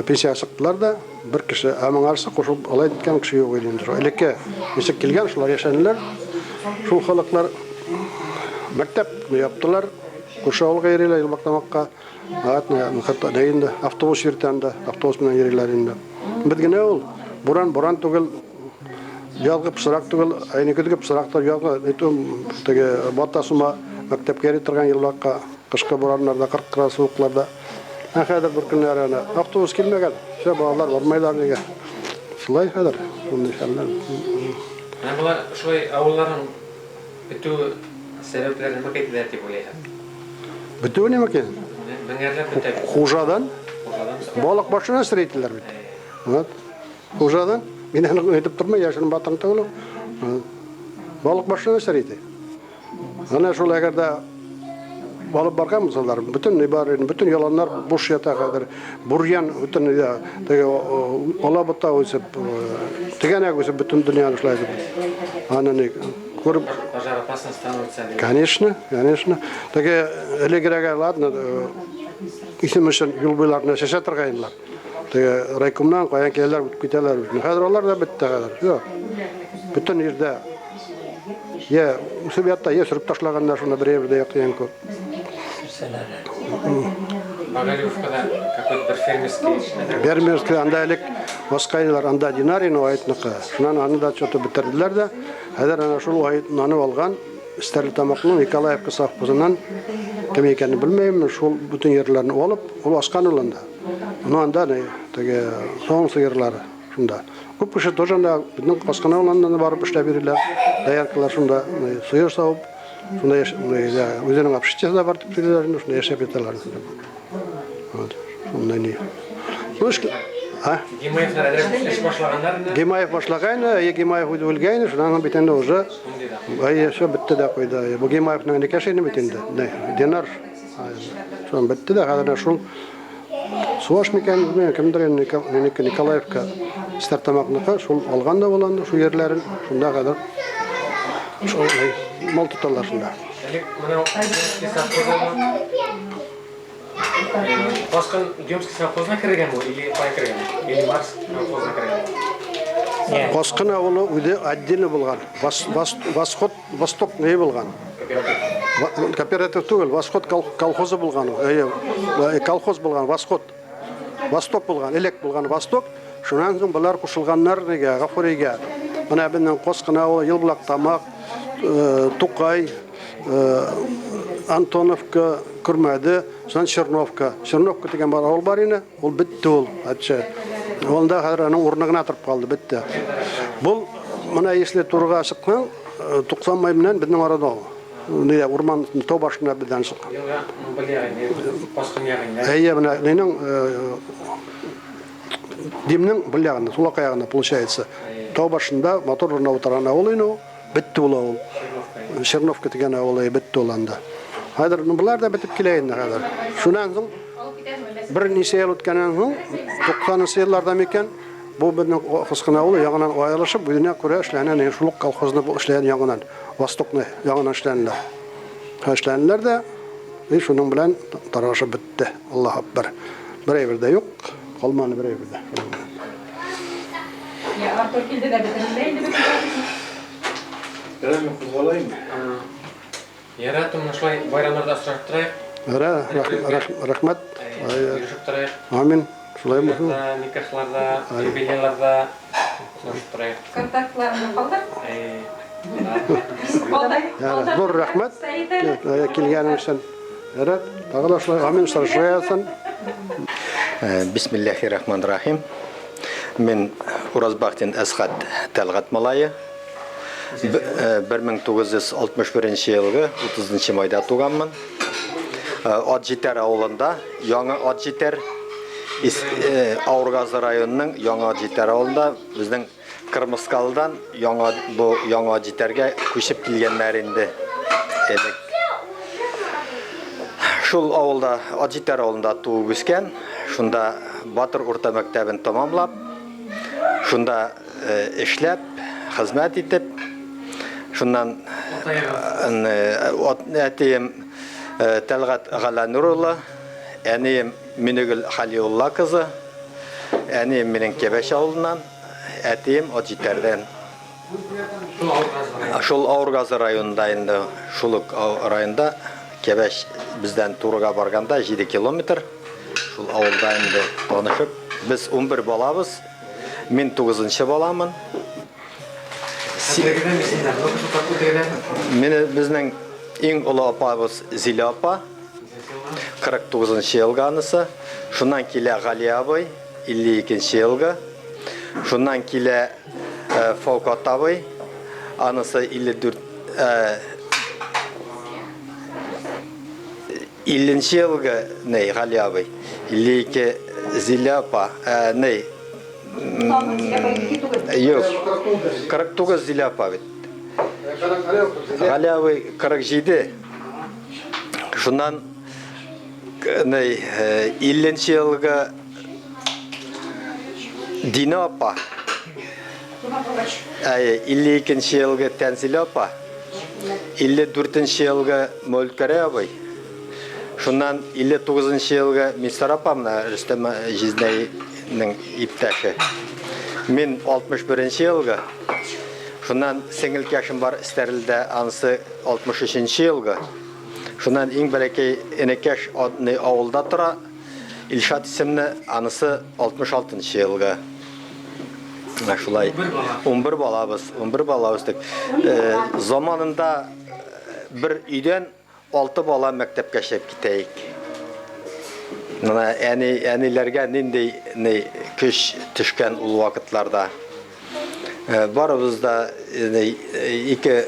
пенсия чыктылар да, бер кеше амаңарсы кушып алай диткән кеше юк иде инде. Элекке ничек килгән шулар яшәнеләр. Шул халыклар мәктәпне яптылар. Күрше авылга йөриләр Елбактамакка. Хәтта инде автобус йөртәндә, автобус белән йөриләр инде. Бит генә ул буран түгел, ялгы пысрак түгел, айнекедәге пысрактар ялгы, әйтүм, теге батасыма мәктәпкә йөри торган Елбакка, кышкы бураннарда, 40 градус суыкларда. Хәзер бер көннәр аны автобус килмәгән. Шә балалар бармайлар диге. Шулай хәзер. Шундый хәлләр. Менә булар шулай авылларның битү сәбәпләрен мәкәйтәләр дип уйлыйм. Битү нимә икән? Бәңгәрләр бетә. Хужадан балык башына сырейтиләр бит. Вот. Хужадан мин аны әйтеп тормый, яшерен батың түгел. Балык башына сырейти. Ана шул әгәрдә балык барган мисаллар, бүтән ибарән, бүтән яланнар буш ята хәзер. Бурьян бүтән теге алабыта үсеп, тегәнәк үсеп бүтән дөньяны шулай дип. Аны күреп Пожар опасно становится. Конечно. Теге элегрәгә ладно, исем өчен юл буйларына шәшә торганлар. Теге райкомнан каян киләләр, китәләр. Хәзер алар да бетте хәзер. Юк. Бүтән җирдә я үсеп ятта, я сөреп ташлаганнар шуны бер yerдә яктыган күп. Магалевкада какой-то фермерский. Фермерский анда элек Воскайлар анда динарин айтныкы. Шуннан аны да чөтү битерделәр да. Хәзер ана шул айтнаны алган Стәрле тамакның Николаевка совхозыннан кем икәнен белмәйм, шул бүтән ерләрне алып, ул аскан улында. Ну анда теге соң сыерлары шунда. Күп кеше тоже анда безнең аскан улыннан барып эшләп биреләр. Даяркалар шунда сыер савып, шунда үзенең обществосында бар дип сөйләрләр, шунда яшәп яталар. Вот. Шунда ни. Гимаевлар эш башлаганнар. Гимаев башлаган, Гимаев үлгән, шуннан бит инде уже все бетте дә куйды. Бу Гимаевның ни кешене бит инде. Динар. Шун бетте дә хәзер шул суаш микән, кемдер Николаевка стартамакны шул алган да булган, шул ерләрен шунда хәзер шул мал тоталар шунда. Баскан Демский совхозына кергән бу или кай кергән? Или Марс совхозына кергән? Баскан авылы үзе отдельно булган. Восток не булган. Кооператив түгел, Восход колхозы булган. Колхоз булган, Восток булган, элек булган Восток. Шуннан соң булар кушылганнар неге, Гафуригә. Менә безнең Косқын авылы, Елбулактамак, Тукай, Антоновка, Күрмәде, сон Черновка. Черновка дигән бар авыл бар ине, ул бетте ул. Атча. Онда хәзер аның урынына торып калды, бетте. Бу менә если турга чыккан, 90 май белән безнең арада. Нигә урман тау башына бездән чыккан. Менә нинең Димнең бу ягында, сулак ягында получается. Тау башында мотор урына утырган авыл ине, бетте ул авыл. Черновка дигән авыл бетте ул анда. Хәзер булар да бетеп килә инде хәзер. Шуннан соң бер ничә ел үткәннән соң 90 елларда микән бу безнең Косқын авылы яңадан аерылышып, үзенә күрә эшләнә шулык колхозны эшләгән яңадан Востокны яңадан эшләнделәр. Эшләнделәр дә шуның белән тарашып бетте. Аллаһ акбар. Берәйбер дә юк, калманы берәйбер дә. Ya Артур келді де бітірілді. Biraz mı kızılayım? Яратым шулай байрамдарда асырап тұрайық. Рахмат. Жүріп тұрайық. Амин. Шулай болсын. Никахларда, юбилейларда жүріп тұрайық. Контактларını қалдар. Зор рахмат. Келгенің үшін. Тағала шулай амин саршаясын. Бисмиллахиррахманиррахим. Мен Уразбақтен Асхат Талғат Малайы. 1961 жылғы 30 майда туғанмын. Атжитер ауылында, Яңа Атжитер, Аурғазы районының Яңа Атжитер ауылында біздің Кырмыскалыдан Яңа Атжитерге көшіп келгенлерінде едік. Шул ауылда, Атжитер ауылында туып өскен, шунда Батыр орта мектебін тамамлап, шунда ішлеп, қызмет етіп, шуннан әтейім Талғат Ғаланұрұлы, әнейім Минегіл Халиулла қызы, әнейім менің Кебеш ауылынан, әтейім Атжитерден. Шул Аурғазы районында енді, Шулық районда Кебеш бізден Турға барғанда 7 километр. Шул ауылда енді танышып, біз 11 балабыз, мен 9-шы баламын. Біздің ең ұлы апабыз Зиле апа, 49-шы елгі анысы. Шунан келе Ғали абай, 52-шы елгі. Шунан келе Фаукат абай, анысы 50-шы елгі Ғали абай, 52 Зиле апа, Yok, 49 Zile apа бит. Ғали абай 47. Шунан 50-ші жылғы Дина апа. 52-ші жылғы Тәнзиле апа. 54-ші жылғы Мөлкәрі абай. Шунан 59-ші жылғы Мистер апамна Рүстем Жизнайның иптәші. Мен 61-ші жылғы. Шунан сеңіл кәшім бар істерілді анысы 63-ші жылғы. Шунан ең бәлекей енекеш ауылда тұра, Илшат исемні анысы 66-ші жылғы. Шулай 11 балабыз. Заманында бір үйден 6 бала мектепке шеп кетейік. Әнелерге нендей күш түшкен ұл вақытларда. Барыбызда екі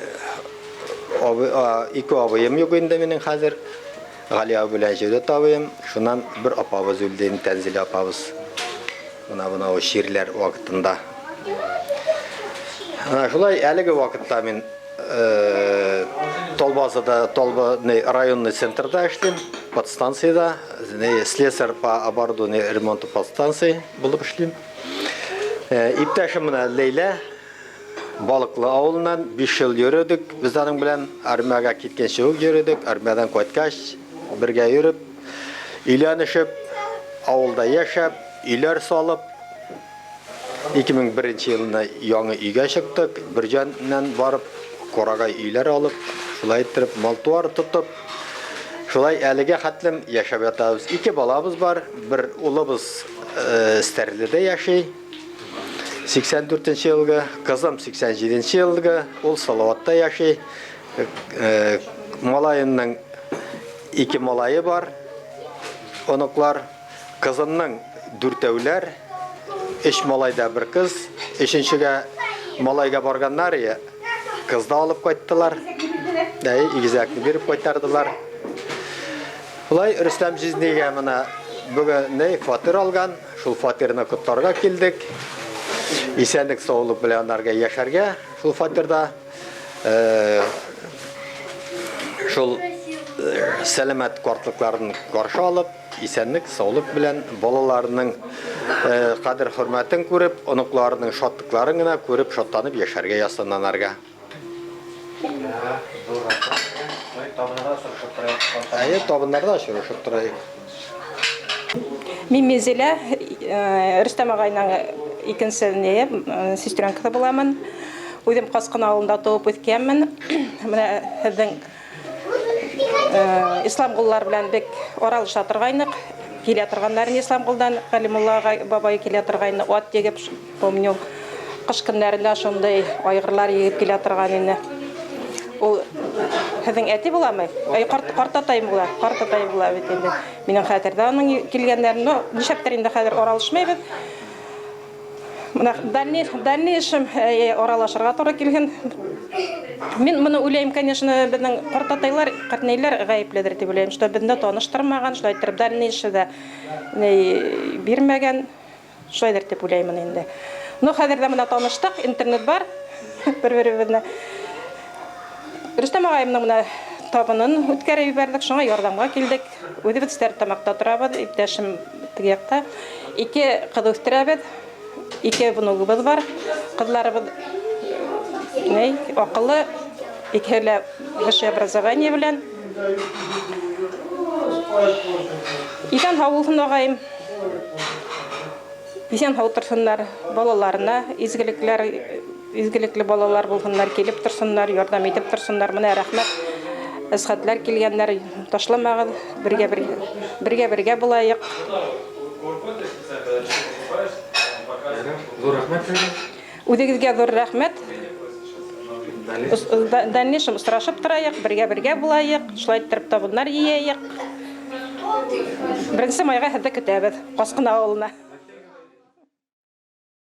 абайым yok енді менің қазір. Ғали абылай жөдет абайым. Шунан бір апабыз өлден Тәнзиле апабыз. Бұна шерлер вақытында. Шулай әлігі вақытта мен Толбазыда, районный центрда эшлим, подстанцияда, слесарь по оборудованию ремонту подстанции болып эшлим. Иптәшім мына Лейлә, Балықлы ауылынан 5 жыл йөрөдік. Біз аның білән армияға кеткен шоу йөрөдік. Армиядан қойткаш, бірге йөріп, үйленішіп, ауылда яшап, үйлер салып, 2001 жылына яңы үйге шықтық. Бір жаннан барып, Қорағай үйлер алып, шулай тұрып, малтуар тұтып, шулай әліге қатлым яшап жатабыз. 2 балабыз бар, бір ұлыбыз Стәрліде яшай, 84-ші жылғы, қызым 87-ші жылғы, ол Салауатта яшай. Малайымның 2 малайы бар, онықлар, қызымның 4 әулер, 3 малайда бір қыз, 3-шіге малайға барғаннар е, қызды алып қойттылар, игізәкті беріп қойттардылар. Бұлай Рүстем Жизнейге мұна бүгін фатир алған, шул фатирны құттарға келдік. Исәнлік саулық біләнларға яшарға шул фатирда. Шул сәлемет қортлықларын қаршы алып, исәнлік саулық білән балаларының қадір хөрмәтін көріп, онықларының шаттықларын көріп, шаттанып яшарға ясынанарға. Табынларда шырышып тұрайық. Мен Мезеле, Рүстем ағайның икенче сестренка буламын. Үзем Каскан авылында туып үткәнмен. Менә һезнең ислам куллар белән бик оралыша торгайнык. Килә торганнарын ислам кулдан Галимулла бабай килә торгайны ат егеп, помню, кыш көннәрендә шундый айгырлар егеп килә торган инде. Ул һезнең әти буламы? Картатай була, картатай була бит инде. Минем хәтердә аның килгәннәрен, нишәптер инде хәзер оралышмыйбыз. Менә дальнейшем оралашырга туры килгән. Мин моны уйлыйм, конечно, безнең картатайлар, картнейләр гаепледер дип уйлыйм, что безне таныштырмаган, шулай итеп дальнейшеда бирмәгән, шулайдыр дип уйлыйм инде. Ну, хәзердә менә таныштык, интернет бар, бер-беребезне. Рөстәм агайымның менә табынын үткәреп җибәрдек, шуңа ярдәмгә килдек. Үзебез стар тамакта торабыз, иптәшем теге якта. 2 кыз үстерәбез. 2 внугыбыз бар. Кызларыбыз акыллы, икеле высшее образование белән. Исән һаулысын агайым. Исән һау торсыннар, балаларына изгелекле балалар булсыннар, килеп торсыннар, ярдәм итеп торсыннар. Менә рәхмәт. Әсхәтләр килгәннәр, ташламагыз, бергә булайык. Зур рәхмәт. Үзегезгә зур рәхмәт. Дальнейшем устрашып торайык, бергә булайык, шулай итеп табыннар ияйык. Беренче майга һәдә көтәбез, Каскан авылына.